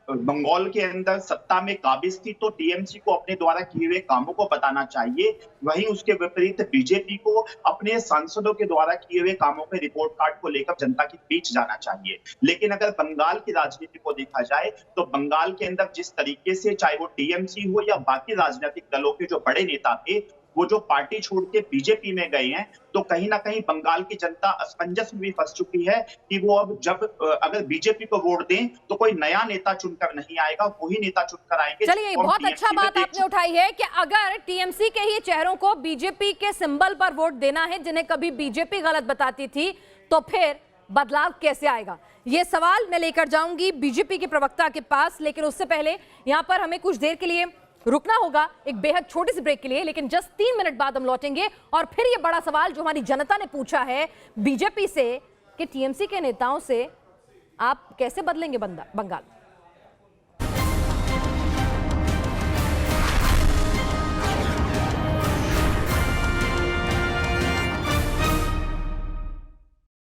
बंगाल के अंदर सत्ता में काबिज थी, तो टीएमसी को अपने द्वारा किए हुए कामों को बताना चाहिए। वहीं उसके विपरीत बीजेपी को अपने सांसदों के द्वारा किए हुए कामों के रिपोर्ट कार्ड को लेकर जनता के बीच जाना चाहिए। लेकिन अगर बंगाल की राजनीति को देखा जाए तो बंगाल के अंदर जिस तरीके से चाहे वो टीएमसी हो या बाकी राजनीतिक दलों के जो बड़े नेता थे, वो जो पार्टी छोड़ के बीजेपी में गए हैं, तो कहीं ना कहीं बंगाल की जनता असमंजस में भी फंस चुकी है कि वो अब जब अगर बीजेपी को वोट दें तो कोई नया नेता चुनकर नहीं आएगा, वही नेता चुनकर आएंगे। चलिए, बहुत अच्छा बात आपने उठाई है कि अगर टीएमसी के ही चेहरों को बीजेपी के सिंबल पर वोट देना है, जिन्हें कभी बीजेपी गलत बताती थी, तो फिर बदलाव कैसे आएगा? ये सवाल मैं लेकर जाऊंगी बीजेपी के प्रवक्ता के पास, लेकिन उससे पहले यहां पर हमें कुछ देर के लिए रुकना होगा एक बेहद छोटी सी ब्रेक के लिए। लेकिन जस्ट 3 मिनट बाद हम लौटेंगे और फिर ये बड़ा सवाल जो हमारी जनता ने पूछा है बीजेपी से कि टीएमसी के नेताओं से आप कैसे बदलेंगे बंगाल।